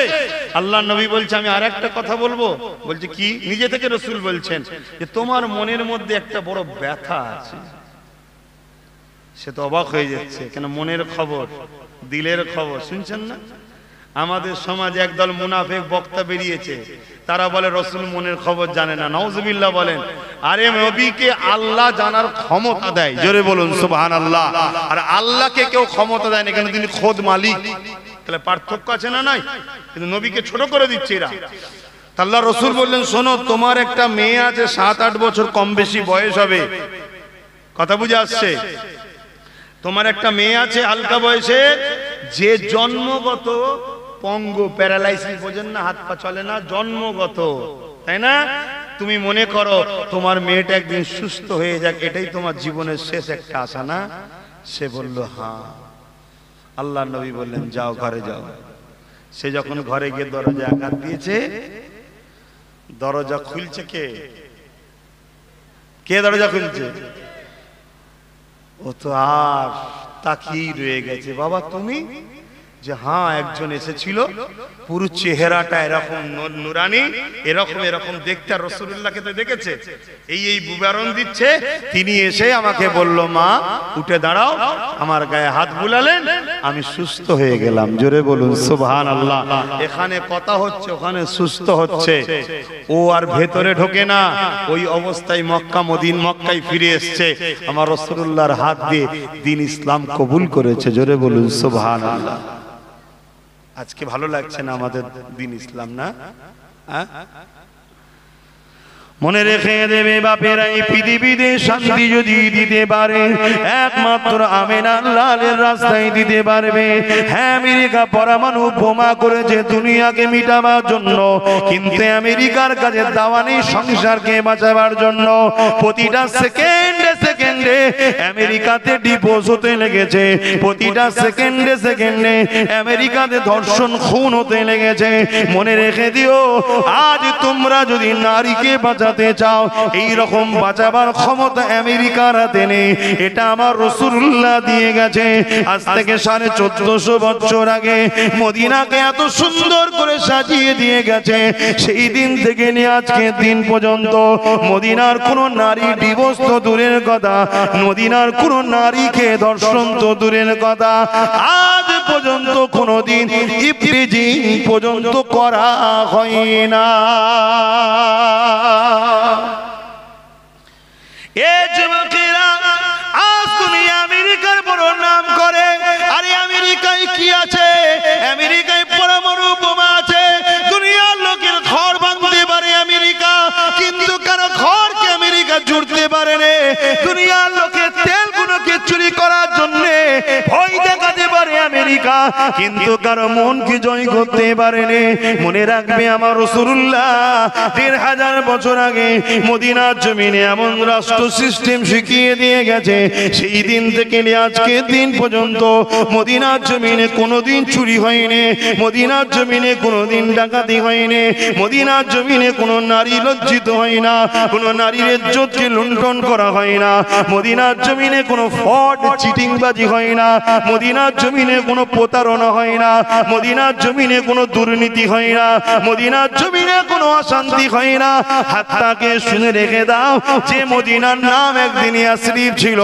আল্লাহ নবী বলছে আমি আর একটা কথা বলবো। বলছে কি? নিজে থেকে রসুল বলছেন যে তোমার মনের মধ্যে একটা বড় ব্যথা আছে। সে তো অবাক হয়ে যাচ্ছে, কেন মনের খবর, দিলের খবর শুনছেন না? আমাদের সমাজে একদল মুনাফিক বক্তা বেরিয়েছে, তারা বলে রসুল মনের খবর জানে না। নাউজুবিল্লাহ বলেন। আরে নবীকে আল্লাহ জানার ক্ষমতা দেয়, জোরে বলুন সুবহানাল্লাহ। আর আল্লাহকে কেউ ক্ষমতা দেয় না, কেন তিনি খোদ মালিক। তাহলে পার্থক্য আছে না? নাই। কিন্তু নবীকে ছোট করে দিচ্ছে এরা। আল্লাহ রসুল বললেন শোনো, তোমার একটা মেয়ে আছে 7-8 বছর কম বেশি বয়স হবে, কথা বুঝে আসছে? তোমার একটা মেয়ে আছে হালকা বয়সে, যে জন্মগত পঙ্গু, প্যারালাইসিস, বোঝেন না, হাত পা চলে না, জন্মগত, তাই না? তুমি মনে করো তোমার মেয়েটা একদিন সুস্থ হয়ে যাক, এটাই তোমার জীবনের শেষ একটা আশা না? সে বলল হ্যাঁ। আল্লাহ নবী বললেন যাও ঘরে যাও। সে যখন ঘরে গিয়ে দরজায় আঘাত দিয়েছে, দরজা খুলছে কে? কে দরজা খুলছে? ও তো আর তাকিয়ে রয়ে গেছে। বাবা তুমি? যে হ্যাঁ একজন এসেছিল, পুরো চেহারাটা এরকম নুরানি, এরকম এরকম দেখতে, আর রাসূলুল্লাহকে তো দেখেছে, এই বিবরণ দিচ্ছে। তিনি এসে আমাকে বলল, মা উঠে দাঁড়াও, আমার গায়ে হাত বুলালেন, আমি সুস্থ হয়ে গেলাম। জোরে বলুন সুবহানাল্লাহ। এখানে কথা হচ্ছে, ওখানে সুস্থ হচ্ছে। ও আর ভেতরে ঢোকে না, ওই অবস্থায় মক্কায় ফিরে এসছে, আমার রাসূলুল্লাহর হাত দিয়ে দ্বীন ইসলাম কবুল করেছে। জোরে বলুন সুবহানাল্লাহ। আজকে ভালো লাগছে না আমাদের দ্বীন ইসলাম, না? মনে রেখে দেবে বাপেরা, এই পৃথিবীতে শান্তি যদি দিতে পারে একমাত্র আমিনার লালের রাস্তায় দিতে পারবে। হ্যাঁ, আমেরিকা পরমাণু বোমা করেছে দুনিয়াকে মিটাবার জন্য, কিন্তু আমেরিকার কাছে দাওয়া নেই সংসারকে বাঁচাবার জন্য। প্রতিটা সেকেন্ডে সেকেন্ডে আমেরিকাতে ডিভোর্স হতে লেগেছে, প্রতিটা সেকেন্ডে সেকেন্ডে আমেরিকাতে ধর্ষণ খুন হতে লেগেছে। মনে রেখে দিও, আজ তোমরা যদি নারীকে বাঁচাতে চাও, এই রকম বাঁচাবার ক্ষমতা আমেরিকার হাতে নেই, এটা আমার রাসূলুল্লাহ দিয়ে গেছে। আজ থেকে 1450 বছর আগে মদিনাকে এত সুন্দর করে সাজিয়ে দিয়ে গেছে। সেই দিন থেকে নিয়ে আজকের দিন পর্যন্ত মদিনার কোন নারী ডিভোর্স তো দূরের কথা, মদিনার কোন নারীকে ধর্ষণ তো দূরের কথা, আজ পর্যন্ত কোনদিন ইফতিজিং পর্যন্ত করা হয় না। এই যুবকেরা, আজ তুমি আমেরিকার বড় নাম করে, আরে আমেরিকায় কি আছে? আমেরিকায় পরমাণু বোমা আছে, দুনিয়ার লোকের ঘর ভাঙতে পারে আমেরিকা, কিন্তু কারো ঘরকে আমেরিকা জুড়তে পারে না। দুনিয়ার লোকের তেলগুলোকে চুরি করার জন্য ভয় দেখাতে পারে আমেরিকা, কিন্তু কারো মনকে জয় করতে পারে না। মনে রাখবে, আমার রাসূলুল্লাহ ১৫০০ বছর আগে মদিনার জমিনে এমন রাষ্ট্র সিস্টেম শিখিয়ে দিয়ে গেছে, সেই দিন থেকে আজকের দিন পর্যন্ত মদিনার জমিনে কোনোদিন চুরি হয়নি, মদিনার জমিনে কোনোদিন ডাকাতি হয়নি, মদিনার জমিনে কোনো নারী লজ্জিত হয় না, কোনো নারীর ইজ্জতকে লুণ্ঠন করা হয় না, মদিনার জমিনে কোনো ফ্রড চিটিংবাজি হয় না, মদিনার জমিনে কোনো প্রতারণা হয় না, মদিনার জমিনে কোনো দুর্নীতি হয় না, মদিনার জমিনে কোনো অশান্তি হয় না। হাতটাকে শুনে রেখে দাও, যে মদিনার নাম একদিন ইয়াসরিব ছিল,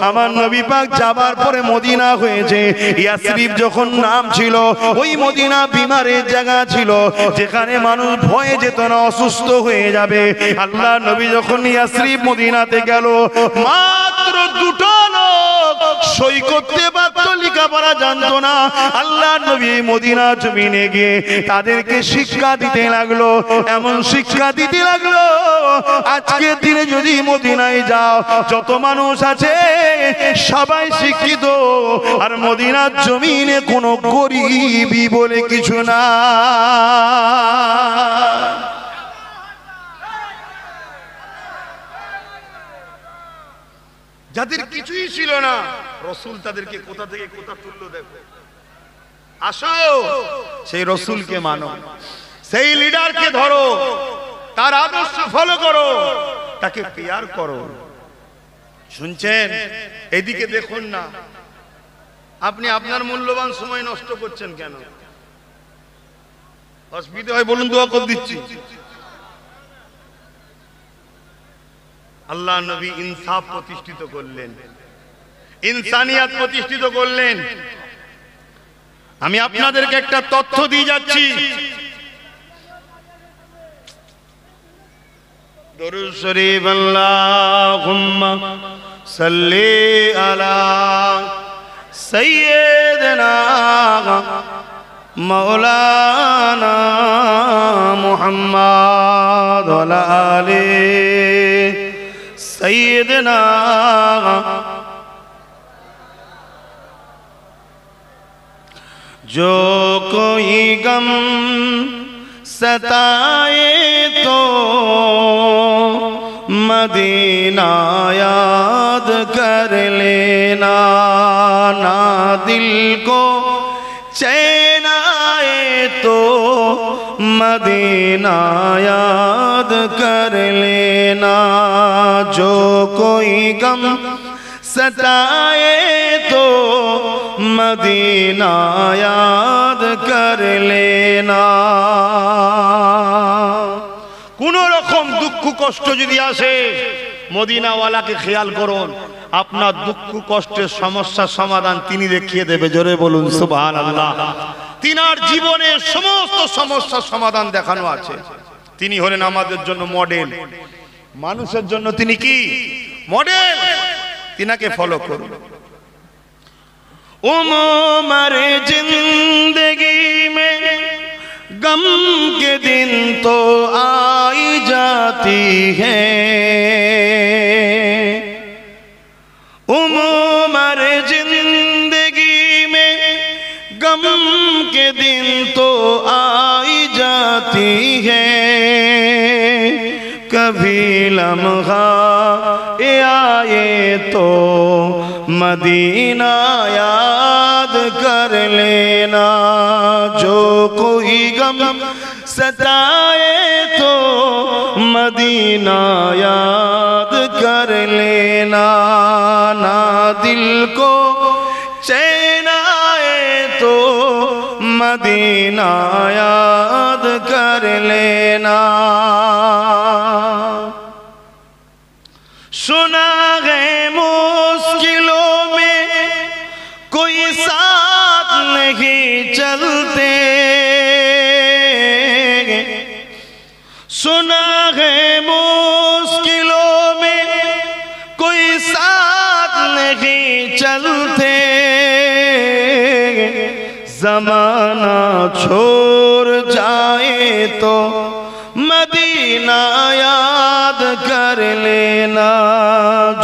আমার নবী পাক যাবার পরে মদিনা হয়েছে। ইয়াসরিব যখন নাম ছিল, ওই মদিনা বিমারের জায়গা ছিল, যেখানে মানুষ ভয়ে যেত না অসুস্থ হয়ে যাবে। আল্লাহ নবী যখন ইয়াসরিব মদিনাতে গেল, মাত্র দুটো লোক সই করতে পারতো, লেখাপড়া জানতো না। আল্লাহ নবী মদিনা জমিনে গিয়ে তাদেরকে শিক্ষা দিতে লাগলো, এমন শিক্ষা দিতে লাগলো, আজকের দিনে যদি মদিনায় যাও, যত মানুষ আছে সবাই শিক্ষিত, আর মদিনার জমিনে কোনো গরিবি বলে কিছু না। যাদের কিছুই ছিল না, রাসূল তাদেরকে কোথা থেকে কোথা তুললো। দেখো, আসো সেই রাসূলকে মানো, সেই লিডারকে ধরো, তার আদর্শ ফলো করো, তাকে পেয়ার করো। শুনছেন? এদিকে দেখুন না, আপনি আপনার মূল্যবান সময় নষ্ট করছেন কেন? অসুবিধা হয় বলুন, দোয়া করে দিচ্ছি। আল্লাহ নবী ইনসাফ প্রতিষ্ঠিত করলেন, ইনসানিয়াত প্রতিষ্ঠিত করলেন। আমি আপনাদেরকে একটা তথ্য দিয়ে যাচ্ছি। দরুদ শরীফ, আল্লাহুম্মা সাল্লি আলা সাইয়্যিদিনা মাওলানা মুহাম্মদ ওয়া আলা আলি সাইয়্যিদিনা। जो कोई गम सताए तो मदीना याद कर लेना, ना दिल को चैन आए तो मदीना याद कर लेना। जो कोई गम सताए तो मदीना याद कर लेना। কোন রকম দুঃখ কষ্ট যদি আসে মদিনাওয়ালাকে খেয়াল করুন, আপনার দুঃখ কষ্টের সমস্যার সমাধান তিনি দেখিয়ে দেবে। জোরে বলুন সুবহানাল্লাহ। তিনার জীবনের সমস্ত সমস্যার সমাধান দেখানো আছে। তিনি হলেন আমাদের জন্য মডেল, মানুষের জন্য তিনি কি মডেল। তিনাকে ফলো করুন। उमर जिंदगी में गम के दिन तो आई जाती है, उमर जिंदगी में गम के दिन तो आई जाती है, कभी लम्हा आए तो मदीना याद कर लेना। जो कोई गम सताए तो मदीना याद कर लेना। ना दिल को चैन आए तो मदीना याद कर लेना। सुना है मुश्किलों में कोई साथ नहीं चलते, सुना है मुश्किलों में कोई साथ नहीं चलते, ज़माना छोड़ जाए तो मदीना याद कर लेना।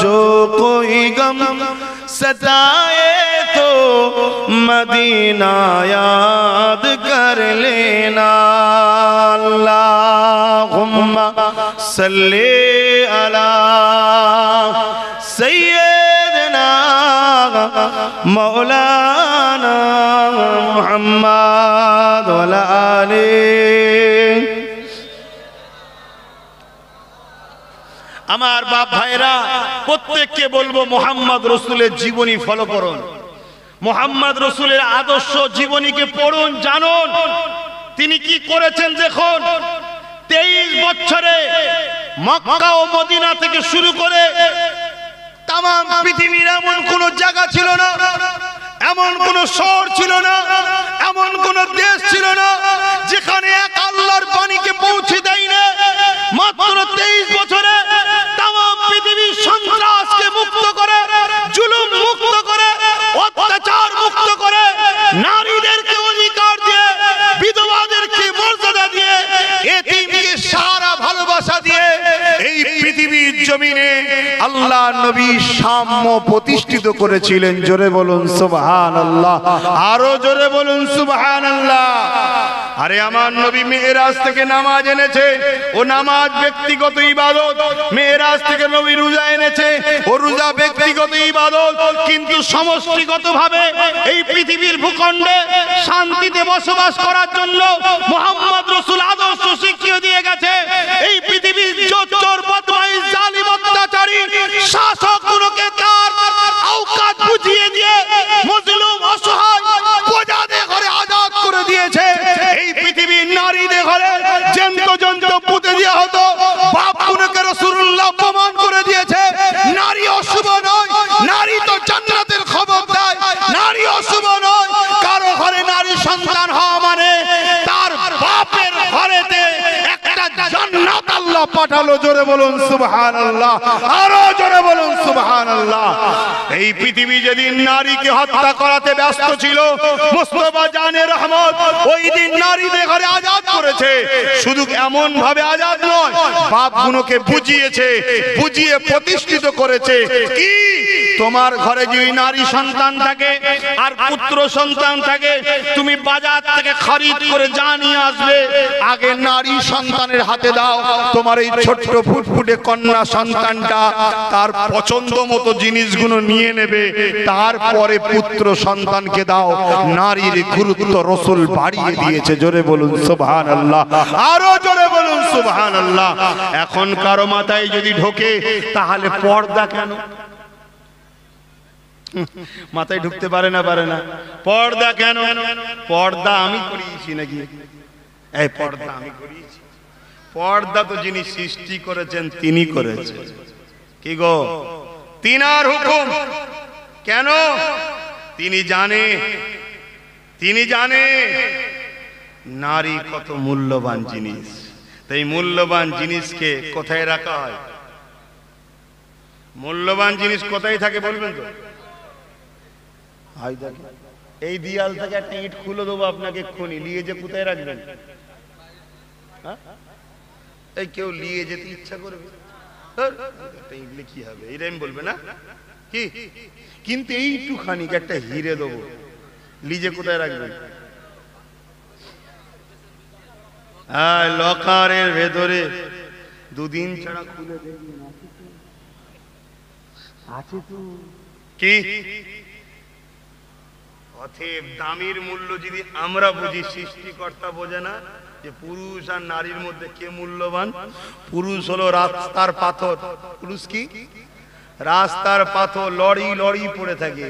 जो कोई गम सताए तो मदीना याद कर लेना। अल्लाहुम्मा सल्ली अला सय्यदना मौलाना मुहम्मद व अला आलिहि। আমার বাপ ভাইরা, প্রত্যেককে বলবো মোহাম্মদ রসুলের জীবনী ফলো করুন, মোহাম্মদ রসুলের আদর্শ জীবনীকে পড়ুন, জানুন তিনি কি করেছেন। দেখুন 23 বছরে মক্কা ও মদিনা থেকে শুরু করে তাম পৃথিবীর এমন কোন জায়গা ছিল না, এমন কোন শহর ছিল না, এমন কোন দেশ ছিল না যেখানে এক আল্লাহর বাণীকে পৌঁছে দেয় না। মাত্র 23 বছরে তাম পৃথিবীর সন্ত্রাসকে মুক্ত করে, জুলুম মুক্ত করে, অত্যাচার মুক্ত করে, নারীদেরকে অধিকার দিয়ে, বিধবাদেরকে মর্যাদা দিয়ে, এতিমকে সারা ভালোবাসা দিয়ে এই পৃথিবীর জমিনে আল্লাহ নবী সাম্য প্রতিষ্ঠিত করেছিলেন। জোরে বলুন সুবহানাল্লাহ, আরো জোরে বলুন সুবহানাল্লাহ। আরে আমার নবী মেরাজ থেকে নামাজ এনেছে, ও নামাজ ব্যক্তিগত ইবাদত। মেরাজ থেকে নবী রোজা এনেছে, ও রোজা ব্যক্তিগত ইবাদত। কিন্তু সমষ্টিগতভাবে এই পৃথিবীর ভূখণ্ডে শান্তিতে বসবাস করার জন্য মুহাম্মদ রাসূল আদর্শ শিখিয়ে দিয়ে গেছে। এই পৃথিবীর জোর বদমাইশ জালিম অত্যাচারী শাসকগুলোকে তার আওকাত বুঝিয়ে দিয়ে মজলুম অসহায় প্রজাদের ঘরে আজাদ করে দিয়েছে। এই পৃথিবীর নারীদের ঘরে জন্ত পুঁতে দেওয়া হতো, বাপগুলোকে রাসূলুল্লাহ প্রমাণ করে দিয়েছে নারী অশুভ নয়, নারী তো জান্নাতের খবর দেয়, নারী অশুভ নয়। কারো ঘরে নারী সন্তান হওয়া মানে তার বাপের ঘরেতে একটা জান্নাত আল্লাহ পাঠালো। জোরে বলুন সুবহানাল্লাহ, আরো জোরে বলুন সুবহানাল্লাহ। এই পৃথিবী যেদিন নারীকে হত্যা করাতে ব্যস্ত ছিল, মুস্তাফা জানে রহমত ওই দিন নারীদের ঘরে আজাদ করেছে। শুধু এমন ভাবে আজাদ নয়, বাপগুলোকে বুঝিয়েছে, বুঝিয়ে প্রতিষ্ঠিত করেছে। কি তোমার ঘরে যদি নারী সন্তান থাকে আর পুত্র সন্তান থাকে, তুমি বাজার থেকে খরিদ করে যা নিয়ে আসবে আগে নারী সন্তানের হাতে দাও। তোমার এই ছোট্ট ফুটফুটে কন্যা সন্তানটা তার পছন্দ মতো জিনিসগুলো নিয়ে নেবে, তারপরে পুত্র সন্তানকে দাও। নারীর গুরুত্ব রাসূল বাড়িয়ে দিয়েছে। জোরে বলুন সুবহানাল্লাহ, আরো জোরে বলুন সুবহানাল্লাহ। এখন কারো মাথায় যদি ঢোকে তাহলে পর্দা কেন, মাথায় ঢুকতে পারে না পর্দা কেন? পর্দা আমি করিয়েছি নাকি? এই পর্দা আমি করিয়েছি? পর্দা তো যিনি সৃষ্টি করেছেন তিনি করেছেন। কি গো? তিনার হুকুম। কেন? তিনি জানে নারী কত মূল্যবান জিনিস। তাই মূল্যবান জিনিসকে কোথায় রাখা হয়? মূল্যবান জিনিস কোথায় থাকে বলবেন তো? এই দিয়াল থেকে একটা ইট খুলে দেবো আপনাকে এক্ষুনি, নিয়ে যে কোথায় রাখবেন? এই কেউ নিয়ে যেতে ইচ্ছা করবে? ইটলে কি হবে এরকম বলবে না কি? কিন্তু এইটুখানি একটা হিরে দেবো, লিজে কোথায় রাখবেন? হ্যাঁ, লকারের ভেতরে দুদিন ছাড়া খুলে দেখবেন আছে তো। কি অতএব দামির মূল্য যদি আমরা বুঝি, সৃষ্টিকর্তা বোঝে না যে পুরুষ আর নারীর মধ্যে কে মূল্যবান? পুরুষ হলো রাস্তার পাথর। পুরুষ কি? রাস্তার পাথর, লড়ি লড়ি পড়ে থাকে,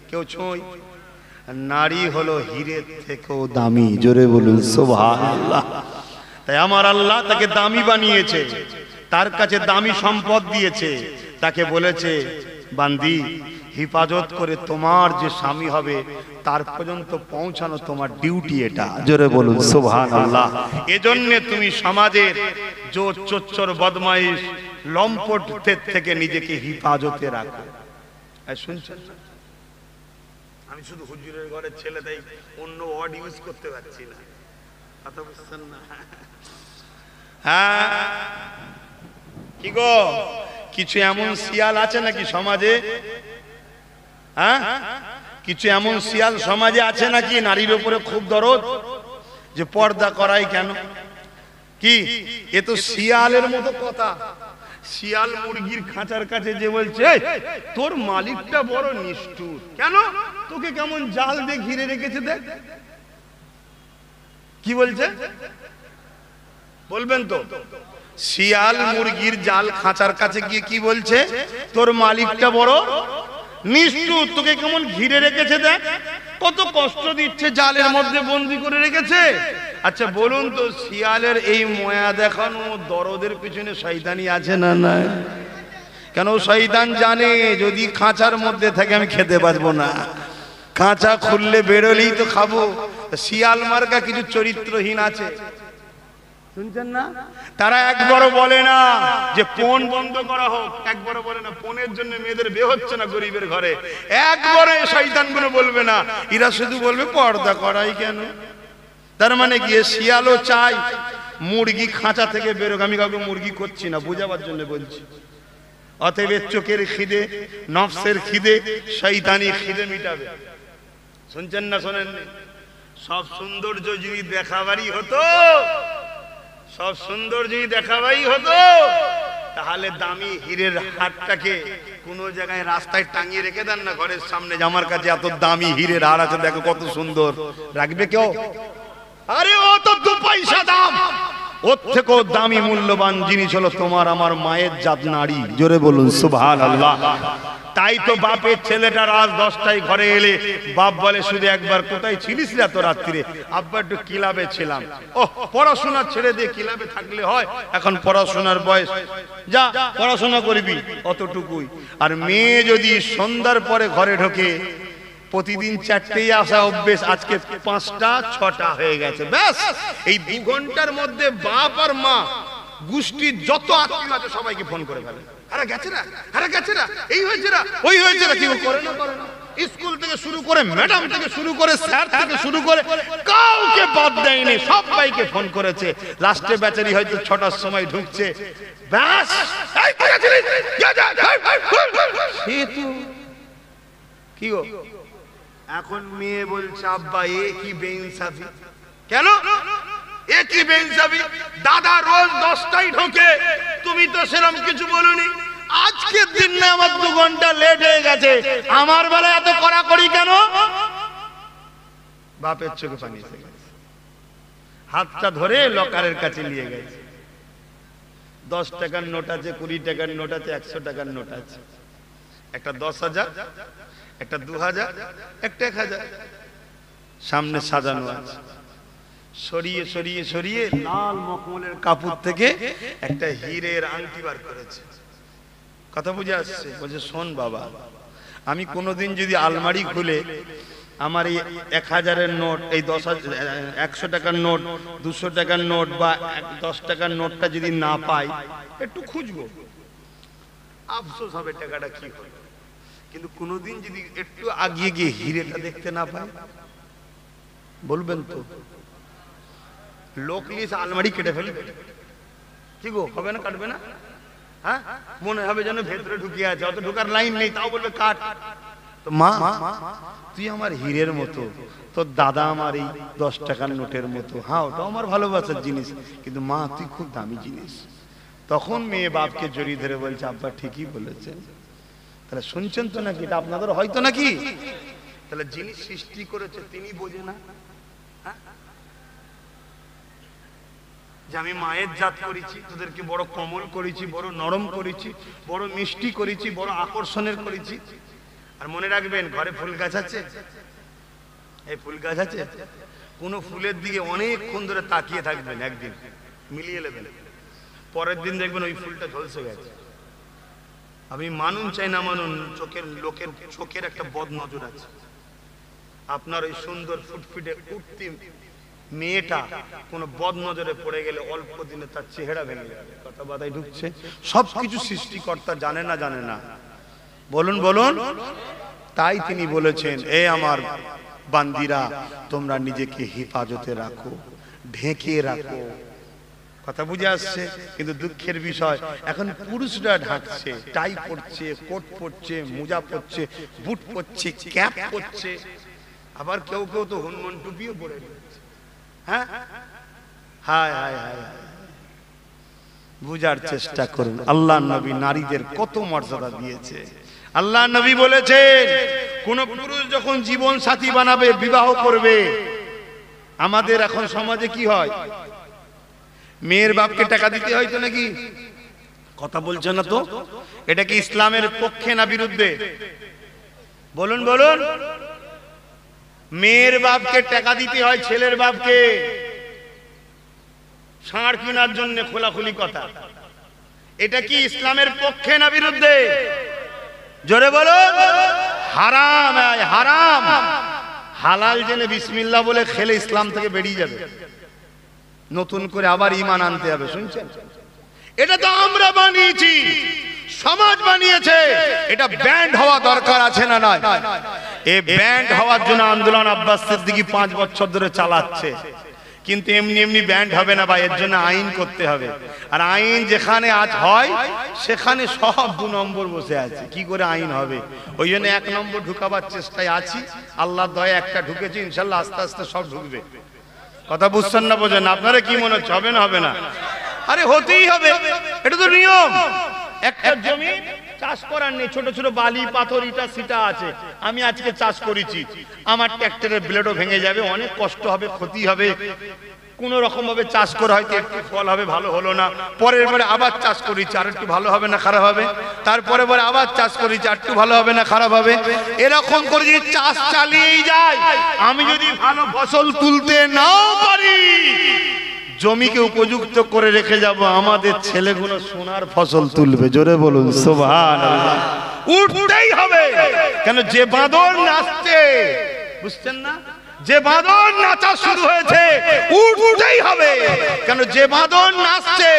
কেউ ছোঁয়। নারী হলো হীরের থেকেও দামি। জোরে বলুন সুবহানাল্লাহ। তাই আমার আল্লাহ তাকে দামি বানিয়েছে, তার কাছে দামি সম্পদ দিয়েছে, তাকে বলেছে বান্দি হিফাজত করে তোমার যে স্বামী হবে তার পর্যন্ত পৌঁছানো তোমার ডিউটি। এটা জোরে বলুন সুবহানাল্লাহ। এজন্য তুমি সমাজের জোর চোচ্চর বদমাইশ লম্পটদের থেকে নিজেকে হিফাজতে রাখো। শুনছেন? আমি শুধু হুজুরের ঘরের ছেলে, তাই অন্য ওয়ার্ড ইউজ করতে পারছি না, কথা বুঝছেন না? হ্যাঁ, কি গো, কিছু এমন শিয়াল আছে নাকি সমাজে? হ্যাঁ, কিছু এমন শিয়াল সমাজে আছে নাকি নারীর উপরে খুব দরদ, যে পর্দা করাই কেন? কি এ তো শিয়ালের মতো কথা। শিয়াল মুরগির খাঁচার কাছে যে বলছে তোর মালিকটা বড় নিষ্ঠুর, কেন তোকে কেমন জাল দিয়ে ঘিরে রেখেছে দেখ। কি বলছে বলবেন তো? শিয়াল মুরগির জাল খাঁচার কাছে গিয়ে কি বলছে? তোর মালিকটা বড় নিষ্ঠুর, তোকে কেমন ঘিরে রেখেছে দেখ, কত কষ্ট দিচ্ছে, জালের মধ্যে বন্দি করে রেখেছে। আচ্ছা বলুন তো, শিয়ালের এই ময়া দেখানো দরদের পিছনে শয়তানি আছে না নাই? কেন? শয়তান জানে যদি খাঁচার মধ্যে থাকে আমি খেতে পারবো না, খাঁচা খুললে বেরোলেই তো খাবো। শিয়াল মার্কা কিছু চরিত্রহীন আছে, শুনছেন না? তারা একবারও বলে না যে ফোন বন্ধ করা হোক, একবারও বলে না ফোনের জন্য মেয়েদের বিয়ে হচ্ছে না গরিবের ঘরে, একবারও এই শয়তানগুলো বলবে না। এরা শুধু বলবে পর্দা করাই কেন। তার মানে গিয়ে শিয়ালও চাই মুরগি খাঁচা থেকে বেরোক। আমি কাউকে মুরগি করছি না, বোঝাবার জন্য বলছি। অতএব চোখের খিদে, নফসের খিদে, শয়তানি খিদে মিটাবে। শুনছেন না শোনেননি? সব সৌন্দর্য যদি দেখাবারই হতো, সব সুন্দর যদি দেখাবাই হতো, তাহলে দামি হীরের হারটাকে কোন জায়গায় রাস্তায় টাঙিয়ে রেখে দেন না ঘরের সামনে, যে আমার কাছে এত দামি হীরের হার আছে, দেখো কত সুন্দর। রাখবে কেউ? আরে ও তো 2 পয়সা দাম। ওর থেকেও দামি মূল্যবান জিনিস হলো তোমার আমার মায়ের জাত নারী। জোরে বলুন সুবহানাল্লাহ। তাই তো বাপের ছেলেটা রাত 10টায় ঘরে এলে বাপ বলে শুধু একবার, কোথায় ছিলিস রে এত রাত্রিরে? আব্বা একটু ক্লাবে ছিলাম। ও, পড়াশোনা ছেড়ে দিয়ে ক্লাবে থাকলে হয়? এখন পড়াশোনার বয়স, যা পড়াশোনা করবি, অতটুকুই। আর মেয়ে যদি সন্ধ্যার পরে ঘরে ঢোকে, প্রতিদিন 4টেই আসা অভ্যেস, আজকে 5টা 6টা হয়ে গেছে, ব্যাস এই 2 ঘন্টার মধ্যে বাপ আর মা গোষ্ঠীর যত আত্মীয় আছে সবাইকে ফোন করে ফেলে। আরে গেছে না, আরে গেছে না, এই হয়েছে না, ওই হয়েছে না। কি করে না করে না, স্কুল থেকে শুরু করে, ম্যাডাম থেকে শুরু করে, স্যার থেকে শুরু করে কাউকে বাদ দেয়নি, সবাইকে ফোন করেছে। লাস্টে বেচারি হয়তো 6টার সময় ঢুকছে, ব্যাস কি গো। এখন মেয়ে বলছে আব্বা এ কি বেইনসাফি। কেন এ কি বেইনসাফি? দাদা রোজ 10টায় ঢোকে, তুমি তো সেরকম কিছু বলনি। আজকের দিন না আমার 2 ঘন্টা লেট হয়ে গেছে, আমার বেলায় এত কড়াকড়ি কেন? বাপের চোখে পানি এসে গেছে, হাতটা ধরে লকারের কাছে নিয়ে গেছে। 10 টাকার নোট আছে, 20 টাকার নোট আছে, 100 টাকার নোট আছে। একটা 10,000, একটা 2,000, একটা 1,000 সামনে সাজানো আছে। সরিয়ে সরিয়ে সরিয়ে লাল মখমলের কাপড় থেকে একটা হীরের আংটি বার করেছে। কথা বুঝে আসছে? বলছে শোন বাবা, আমি কোনোদিন যদি আলমারি খুলে আমার এই 1,000-এর নোট, এই 100 টাকার নোট, 200 টাকার নোট বা 10 টাকার নোটটা যদি না পাই, একটু খুঁজবো, আফসোস হবে, টাকাটা কি হবে। কিন্তু কোনোদিন যদি একটু আগিয়ে গিয়ে হিরেটা দেখতে না পাই, বলবেন তো লোক নিয়ে আলমারি কেটে ফেলবে। কি গো, হবে না? কাটবে না? হ্যাঁ, মনে হবে যেন ভেতরে ঢুকিয়ে আছে, অত ঢোকার লাইন নেই, তাও বলবে কাট। তো মা, তুই আমার হীরের মতো, তোর দাদা আমার এই 10 টাকার নোটের মতো। হ্যাঁ, ওটাও আমার ভালোবাসার জিনিস, কিন্তু মা তুই খুব দামি জিনিস। তখন মেয়ে বাপকে জড়িয়ে ধরে বলছে আব্বা ঠিকই বলেছেন। তাহলে শুনছেন তো নাকি? এটা আপনাদের হয়তো নাকি? তাহলে যিনি সৃষ্টি করেছে তিনি বোঝে না যে আমি মায়ের জাত করেছি, তোদেরকে বড় কোমল করেছি, বড় নরম করেছি, বড় মিষ্টি করেছি, বড় আকর্ষণের করেছি। আর মনে রাখবেন, ঘরে ফুল গাছ আছে, এই ফুল গাছ আছে, কোন ফুলের দিকে অনেকক্ষণ ধরে তাকিয়ে থাকবেন, একদিন মিলিয়ে নেবেন, পরের দিন দেখবেন ওই ফুলটা ঝলসে গেছে। আমি মানুন চাই না মানুন, লোকের চোখের একটা বদ নজর আছে। আপনার ওই সুন্দর ফুটফুটে উঠতি মেয়েটা কোন বদ নজরে পড়ে গেলে অল্প দিনে তার চেহারা ভেঙে যাবে। কথা বাদাই ঢুকছে? সবকিছু সৃষ্টিকর্তা জানে না, জানে না? বলুন বলুন। তাই তিনি বলেছেন, এ আমার বান্দিরা, তোমরা নিজেকে হেফাজতে রাখো, ঢেকে রাখো। কথা বুঝে আসছে? কিন্তু দুঃখের বিষয়, এখন পুরুষরা ঢাকছে, টাই পরছে, কোট পরছে, মোজা পরছে, বুট পরছে, ক্যাপ পরছে, আবার কেউ কেউ তো হনুমান টুপিও পরে নিচ্ছে। হ্যাঁ, হায় হায় হায়, বুঝার চেষ্টা করুন আল্লাহ নবী নারীদের কত মর্যাদা দিয়েছে। আল্লাহ নবী বলেছেন, কোন পুরুষ যখন জীবন সাথী বানাবে, বিবাহ করবে, আমাদের এখন সমাজে কি হয়, মেয়ের বাপকে টাকা দিতে হয় তো নাকি? কথা বলছে না তো? এটা কি ইসলামের পক্ষে না বিরুদ্ধে? বলুন বলুন। মেয়ের বাপকে টাকা দিতে হয় ছেলের বাপকে ষাঁড় কেনার জন্য, খোলাখুলি কথা। এটা কি ইসলামের পক্ষে না বিরুদ্ধে? জোরে বলুন। হারাম, হারাম। হালাল জেনে বিসমিল্লাহ বলে খেলে ইসলাম থেকে বেরিয়ে যাবে, নতুন করে আবার ঈমান আনতে হবে। শুনছেন? এটা তো আমরা বানিয়েছি, সমাজ বানিয়েছে। এটা ব্যান্ড হওয়া দরকার আছে না নয়? এই ব্যান্ড হওয়ার জন্য আন্দোলন আব্বাস সিদ্দিকী 5 বছর ধরে চালাচ্ছে, কিন্তু এমনি এমনি ব্যান্ড হবে না ভাই, এর জন্য আইন করতে হবে। আর আইন যেখানে আজ হয় সেখানে সব 2 নম্বর বসে আছে। কি করে আইন হবে? ওই জন্য 1 নম্বর ঢুকাবার চেষ্টায় আছি, আল্লাহর দয়া একটা ঢুকেছে, ইনশাল্লাহ আস্তে আস্তে সব ঢুকবে। কথা বুঝছেন না বোঝেন? আপনারা কি মনে হচ্ছে হবে না? হবে না? আরে হতেই হবে, এটা তো নিয়ম। একটা জমি চাষ করার নেই, ছোট ছোট বালি পাথর ইটা সিটা আছে, আমি আজকে চাষ করেছি, আমার ট্রাক্টরের ব্লেডও ভেঙে যাবে, অনেক কষ্ট হবে, ক্ষতি হবে, কোন রকম ভাবে চাষ করে হয়তো একটু ফল হবে, ভালো হলো না, পরের বারে আবার চাষ করেছি, আর একটু ভালো হবে না খারাপ হবে, তারপরে বারে আবার চাষ করেছি, আর একটু ভালো হবে না খারাপ হবে, এরকম করে যদি চাষ চালিয়েই যায়, আমি যদি ভালো ফসল তুলতে নাও পারি, জমিকে উপযুক্ত করে রেখে যাব, আমাদের ছেলেগুলো সোনার ফসল তুলবে। জোরে বলুন সুবহানাল্লাহ। উঠতেই হবে, কেন যে বাঁদর নাচছে, বুঝছেন না, যে বাঁদর নাচা শুরু হয়েছে, উঠতেই হবে, কেন যে বাঁদর নাচছে,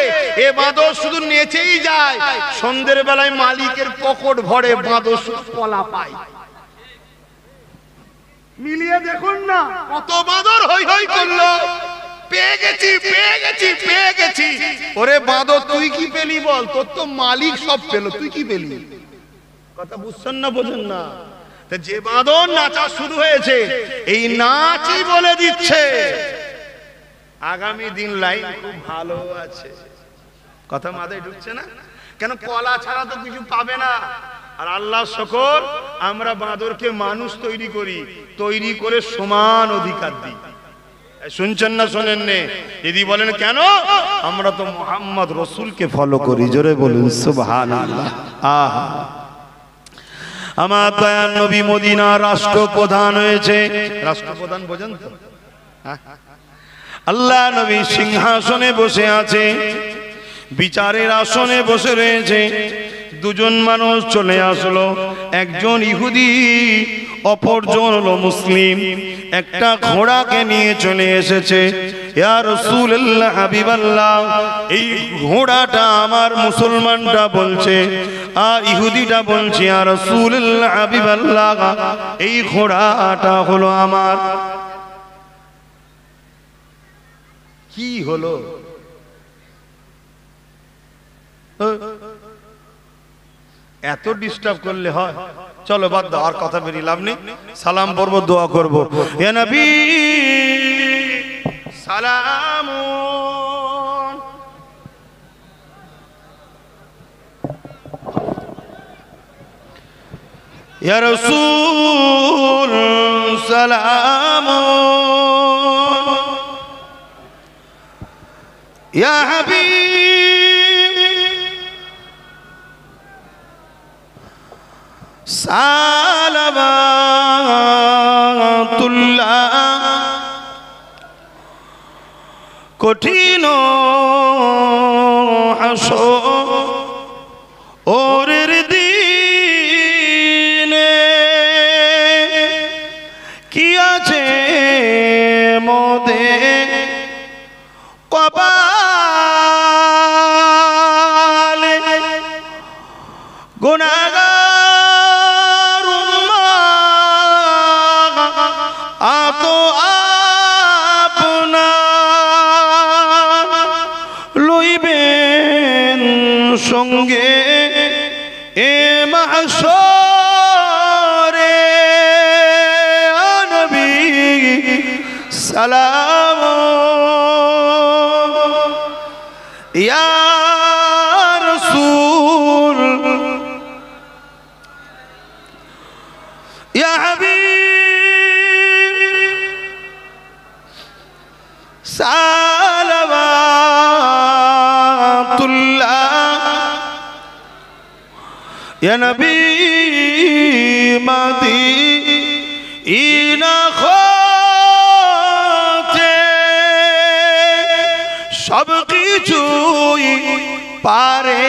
এ বাঁদর শুধু নেচেই যায়, সন্ধ্যের বেলায় মালিকের পকেট ভরে, বাঁদর শুধু কলা পায়। মিলিয়ে দেখুন না, কত বাঁদর হই হই করলো, পেয়ে গেছি পেয়ে গেছি পেয়ে গেছি। ওরে বাঁদর তুই কি পেলি বল? তোর তো মালিক সব পেল, তুই কি পেলি? কথা বুঝছেন না, বোঝেন না? যে বাঁদর নাচা শুরু হয়েছে, এই নাচই বলে দিচ্ছে আগামী দিন লাইন খুব ভালো আছে। কথা মাথায় ঢুকছে না? কেন কলা ছাড়া তো কিছু পাবে না। আর আল্লাহ শুকর, আমরা বাঁদরকে মানুষ তৈরি করি, তৈরি করে সমান অধিকার দিই। শুনছেন না শোনেন নে? যদি বলেন কেন, আমরা তো মুহাম্মদ রাসূলকে ফলো করি। জোরে বলুন সুবহানাল্লাহ। আহা, আমার দয়ার নবী মদিনার রাষ্ট্রপ্রধান হয়েছে। রাষ্ট্রপ্রধান বোঝেন তো? আল্লাহ নবী সিংহাসনে বসে আছে, বিচারের আসনে বসে রয়েছে। দুজন মানুষ চলে আসলো, একজন ইহুদি অপরজন হলো মুসলিম। একটা ঘোড়াকে নিয়ে চলে এসেছে। ইয়া রাসূলুল্লাহ হাবিবাল্লাহ, এই ঘোড়াটা আমার, মুসলমানটা বলছে, আর ইহুদিটা বলছে ইয়া রাসূলুল্লাহ হাবিবাল্লাহ, এই ঘোড়াটা হলো আমার। কি হলো? এত ডিস্টার্ব করলে হয়? চলো বাদ দাও, আর কথা বেরিয়ে লাভ নেই। সালাম পড়বো, দোয়া করবো। ইয়া নবী সালাম, ইয়া রাসূল সালাম, ইয়া হাবিব সালাবাতুল্লাহ। কঠিন হাসরের দিনে কি আছে মোদের কপালে, গুনাহগার উম্মাহ আত আপনার লইবেন সঙ্গে এ মাহশরে। নবী সালাম, ইয়া রাসূল ইয়া হাবিব সালাবাতুল্লাহ। ইয়া নবী মদিনা হতে সব কিছুই পারে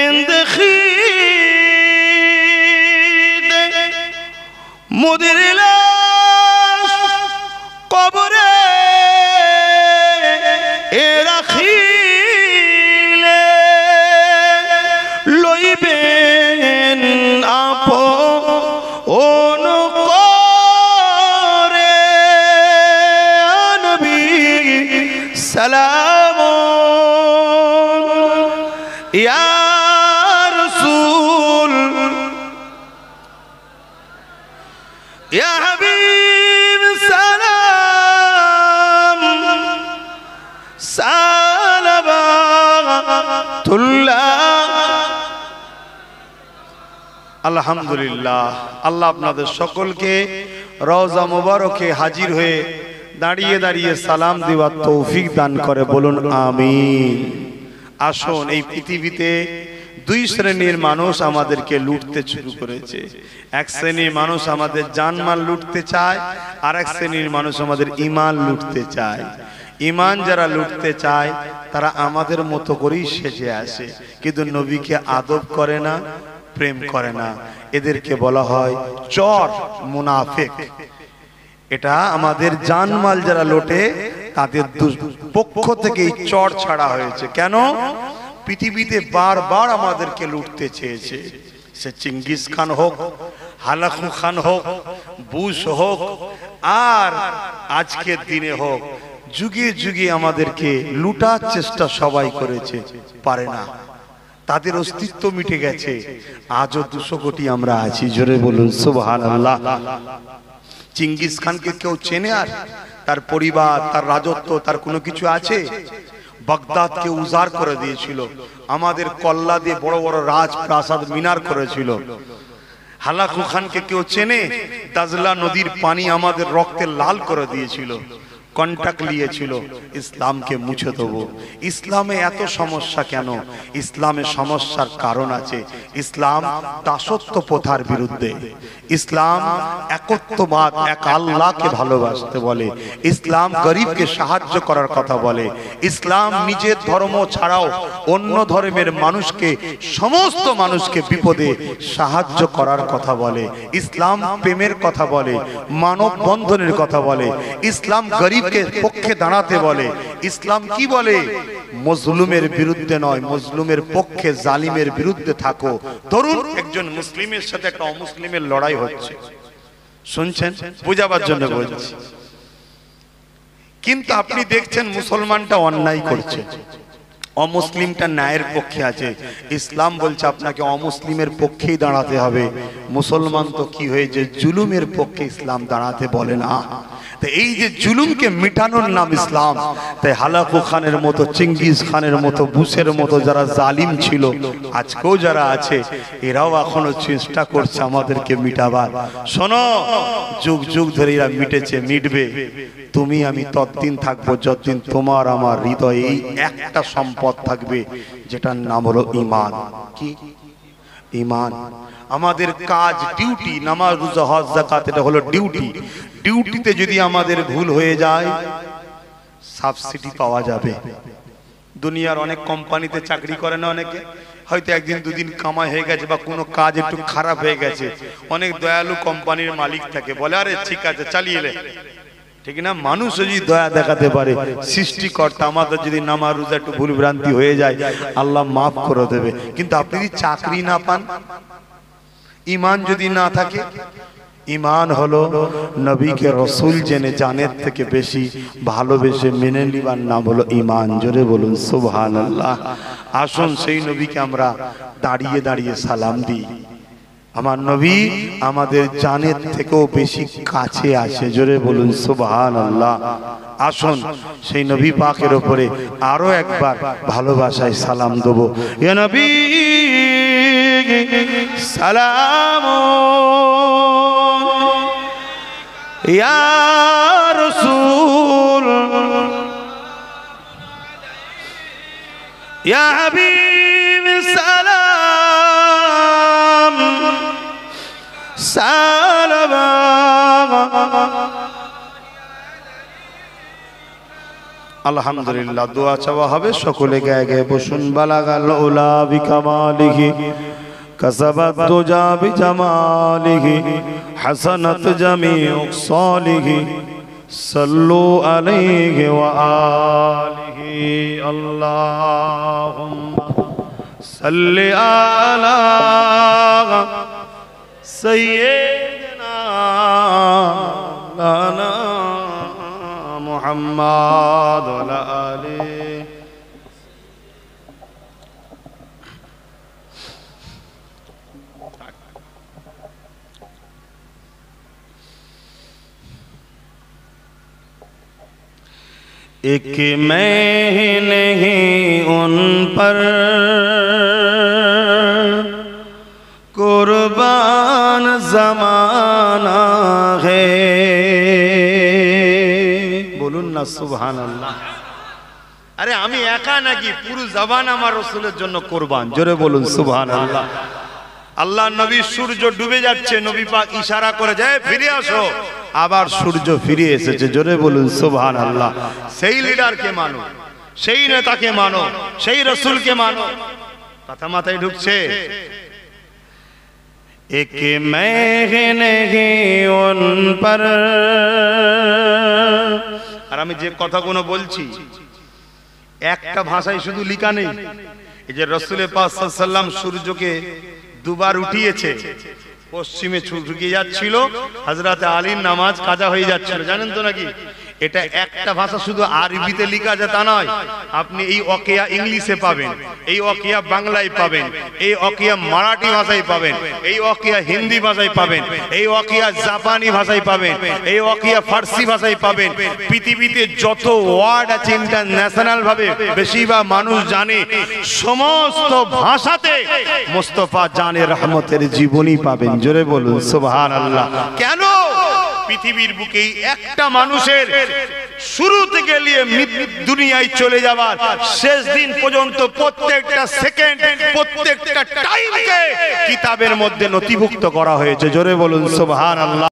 এন্দেখিতে, মোদের লাশ কবরে এ রাখিলে লইবেন আপন করে। নবী সালাম, ইয়া রাসূল ইয়া হাবিব সালাম সালাবাতুল্লাহ। আলহামদুলিল্লাহ, আল্লাহ আপনাদের সকলকে রওজা মুবারকে হাজির হয়ে দাঁড়িয়ে দাঁড়িয়ে সালাম দেওয়ার তৌফিক দান করে, বলুন আমিন। আসুন, এই পৃথিবীতে দুই শ্রেণীর মানুষ আমাদেরকে লুটতে শুরু করেছে। এক শ্রেণীর মানুষ আমাদের জানমাল লুটতে চায়, আর এক শ্রেণীর মানুষ আমাদের ঈমান লুটতে চায়। ঈমান যারা লুটতে চায় তারা আমাদের মতো করেই সেজে আসে, কিন্তু নবীকে আদব করে না, প্রেম করে না। এদেরকে বলা হয় চর মুনাফিক। এটা আমাদের জানমাল যারা লোটে তাদের পক্ষ থেকে এই চর ছাড়া হয়েছে। কেন? পৃথিবীতে বারবার আমাদেরকে লুটতে চেয়েছে। সে চিঙ্গিস খান হোক, হালাকু খান হোক, বুশ হোক, আর আজকের দিনে হোক, যুগে যুগে আমাদেরকে লুটার চেষ্টা সবাই করেছে, পারে না। তাদের অস্তিত্ব মিটে গেছে। আজও 200 কোটি আমরা আছি, জোরে বলুন সুবহানাল্লাহ। চিঙ্গিস খানকে কেউ চেনে? আর তার পরিবার, তার রাজত্ব, তার কোনো কিছু আছে? বাগদাদকে উজাড় করে দিয়েছিল, আমাদের কল্লা দিয়ে বড় বড় রাজপ্রাসাদ মিনার করেছিল। হালাকু খানকে কেউ চেনে? দাজলা নদীর পানি আমাদের রক্তে লাল করে দিয়েছিল। কন্ট্যাক্ট নিয়েছিল ইসলামকে মুছে দেবো। ইসলামে এত সমস্যা কেন? ইসলামে সমস্যার কারণ আছে। ইসলাম দাসত্ব প্রথার বিরুদ্ধে, ইসলাম একত্ববাদ, এক আল্লাহকে ভালোবাসতে বলে, ইসলাম গরিবকে সাহায্য করার কথা বলে, ইসলাম নিজের ধর্ম ছাড়াও অন্য ধর্মের মানুষকে, সমস্ত মানুষকে বিপদে সাহায্য করার কথা বলে, ইসলাম প্রেমের কথা বলে, মানব বন্ধনের কথা বলে, ইসলাম গরিবকে পক্ষে দাঁড়াতে বলে। ইসলাম কি বলে? মজলুমের বিরুদ্ধে নয়, মজলুমের পক্ষে, জালিমের বিরুদ্ধে থাকো। ধরুন একজন মুসলিমের সাথে একটা অমুসলিমের লড়াই হচ্ছে, শুনছেন, বুঝাবার জন্য বলছি, কিন্তু আপনি দেখছেন মুসলমানটা অন্যায় করছে, অমুসলিমটা ন্যায়ের পক্ষে আছে। ইসলাম বলছে আপনাকে অমুসলিমের পক্ষেই দাঁড়াতে হবে। মুসলমান তো কি হয়েছে, জুলুমের পক্ষে ইসলাম দাঁড়াতে বলে না। তো এই যে জুলুমকে মিটানোর নাম ইসলাম। তাই হালাকু খানের মতো, চিঙ্গিজ খানের মতো, বুশের মতো যারা জালিম ছিল, আজকেও যারা আছে, এরাও এখনো চেষ্টা করছে আমাদেরকে মিটাবার। শোনো, যুগ যুগ ধরে এরা মিটেছে, মিটবে। তুমি আমি ততদিন থাকবো যতদিন তোমার আমার হৃদয়ে এই একটা সম্পদ থাকবে, যেটার নাম হলো ঈমান। কি? ঈমান। আমাদের কাজ, ডিউটি, নামাজ, রোজা, হজ, যাকাত, এটা হলো ডিউটি। ডিউটিতে যদি আমাদের ভুল হয়ে যায়, সাবসিডি পাওয়া যাবে। দুনিয়ার অনেক কোম্পানিতে চাকরি করে না অনেকে, হয়তো একদিন দুদিন কামাই হয়ে গেছে বা কোনো কাজ একটু খারাপ হয়ে গেছে, অনেক দয়ালু কোম্পানির মালিক থাকে, বলে আরে ঠিক আছে চালিয়ে লে, ঠিক না? মানুষ যদি দয়া দেখাতে পারে, সৃষ্টিকর্তা আমাদের যদি নামাজ রোজা একটু ভুল ভ্রান্তি হয়ে যায়, আল্লাহ মাফ করে দেবে। কিন্তু আপনি যদি চাকরি না পান, ঈমান যদি না থাকে, ঈমান হলো নবীকে রসুল জেনে জানের থেকে বেশি ভালোবেসে মেনে নিবার নাম হলো ঈমান। জোরে বলুন সুবহানাল্লাহ। আসুন সেই নবীকে আমরা দাঁড়িয়ে দাঁড়িয়ে সালাম দিই। আমার নবী আমাদের জানের থেকেও বেশি কাছে আসে। জোরে বলুন সুবহানাল্লাহ। আসুন সেই নবী পাকের উপরে আরো একবার ভালোবাসায় সালাম দেবো। ইয়া নবী সালাম, ইয়া রাসূল, ইয়া হাবিব সালাম, সালাম। আলহামদুলিল্লাহ, দোয়া চাওয়া হবে, সকলে গায়ে গায়ে বসুন। বালাগাল উলা বিকামালিহি, কাসাবাত দুজা বিজামালিহি, হাসানাত জামিউ সালিহি, সাল্লু আলাইহি ওয়া আলিহি। আল্লাহুম্মা সাল্লি আলা সাইয়্যিদিনা মাওলানা মুহাম্মাদ ওয়া আলা আলিহি। एक मैं नहीं उन पर कुर्बान ज़माना है। बोलून ना सुबहानाल्लाह। अरे आमी एका नाकि पुरो जबान आमार रसूलेर जन्य कुरबान। जोरे बोलून सुबहानाल्लाह। আল্লাহ নবী সূর্য ডুবে যাচ্ছে, নবী পাক ইশারা করে যায় ফিরে আসো, আবার সূর্য ফিরে এসেছে। জোরে বলুন সুবহানাল্লাহ। সেই লিডারকে মানো, সেই নেতাকে মানো, সেই রাসূলকে মানো। কথা মাথায় ঢুকছে? এক मैं नहीं उन पर। আর আমি যে কথাগুলো বলছি একটা ভাষায় শুধু লেখা নেই। এই যে রাসূল পাক সাল্লাল্লাহু আলাইহি ওয়াসাল্লাম সূর্যকে দুবার উঠিয়েছে, পশ্চিমে ঢুকে যাচ্ছিল, হযরত আলীর নামাজ কাজা হয়ে যাচ্ছিল, জানেন তো নাকি? এটা একটা ভাষা শুধু আরবিতে লেখা আছে তা নয়, আপনি এই ওয়াকিয়া ইংলিশে পাবেন, এই ওয়াকিয়া বাংলায় পাবেন, এই ওয়াকিয়া মারাঠি ভাষায় পাবেন, এই ওয়াকিয়া হিন্দি ভাষায় পাবেন, এই ওয়াকিয়া জাপানি ভাষায় পাবেন, এই ওয়াকিয়া ফার্সি ভাষায় পাবেন। পৃথিবীতে যত ওয়ার্ড আছে ইন্টারন্যাশনাল ভাবে বেশিরভাগ মানুষ জানে, সমস্ত ভাষাতে মুস্তাফা জানে রহমতের জীবনী পাবেন। জোরে বলুন সুবহানাল্লাহ। কেন? পৃথিবীর বুকে একটা মানুষের শুরু থেকে নিয়ে দুনিয়ায় চলে যাবার শেষ দিন পর্যন্ত প্রত্যেকটা সেকেন্ড, প্রত্যেকটা টাইমকে কিতাবের মধ্যে নথিভুক্ত করা হয়েছে। জোরে বলুন সুবহানাল্লাহ।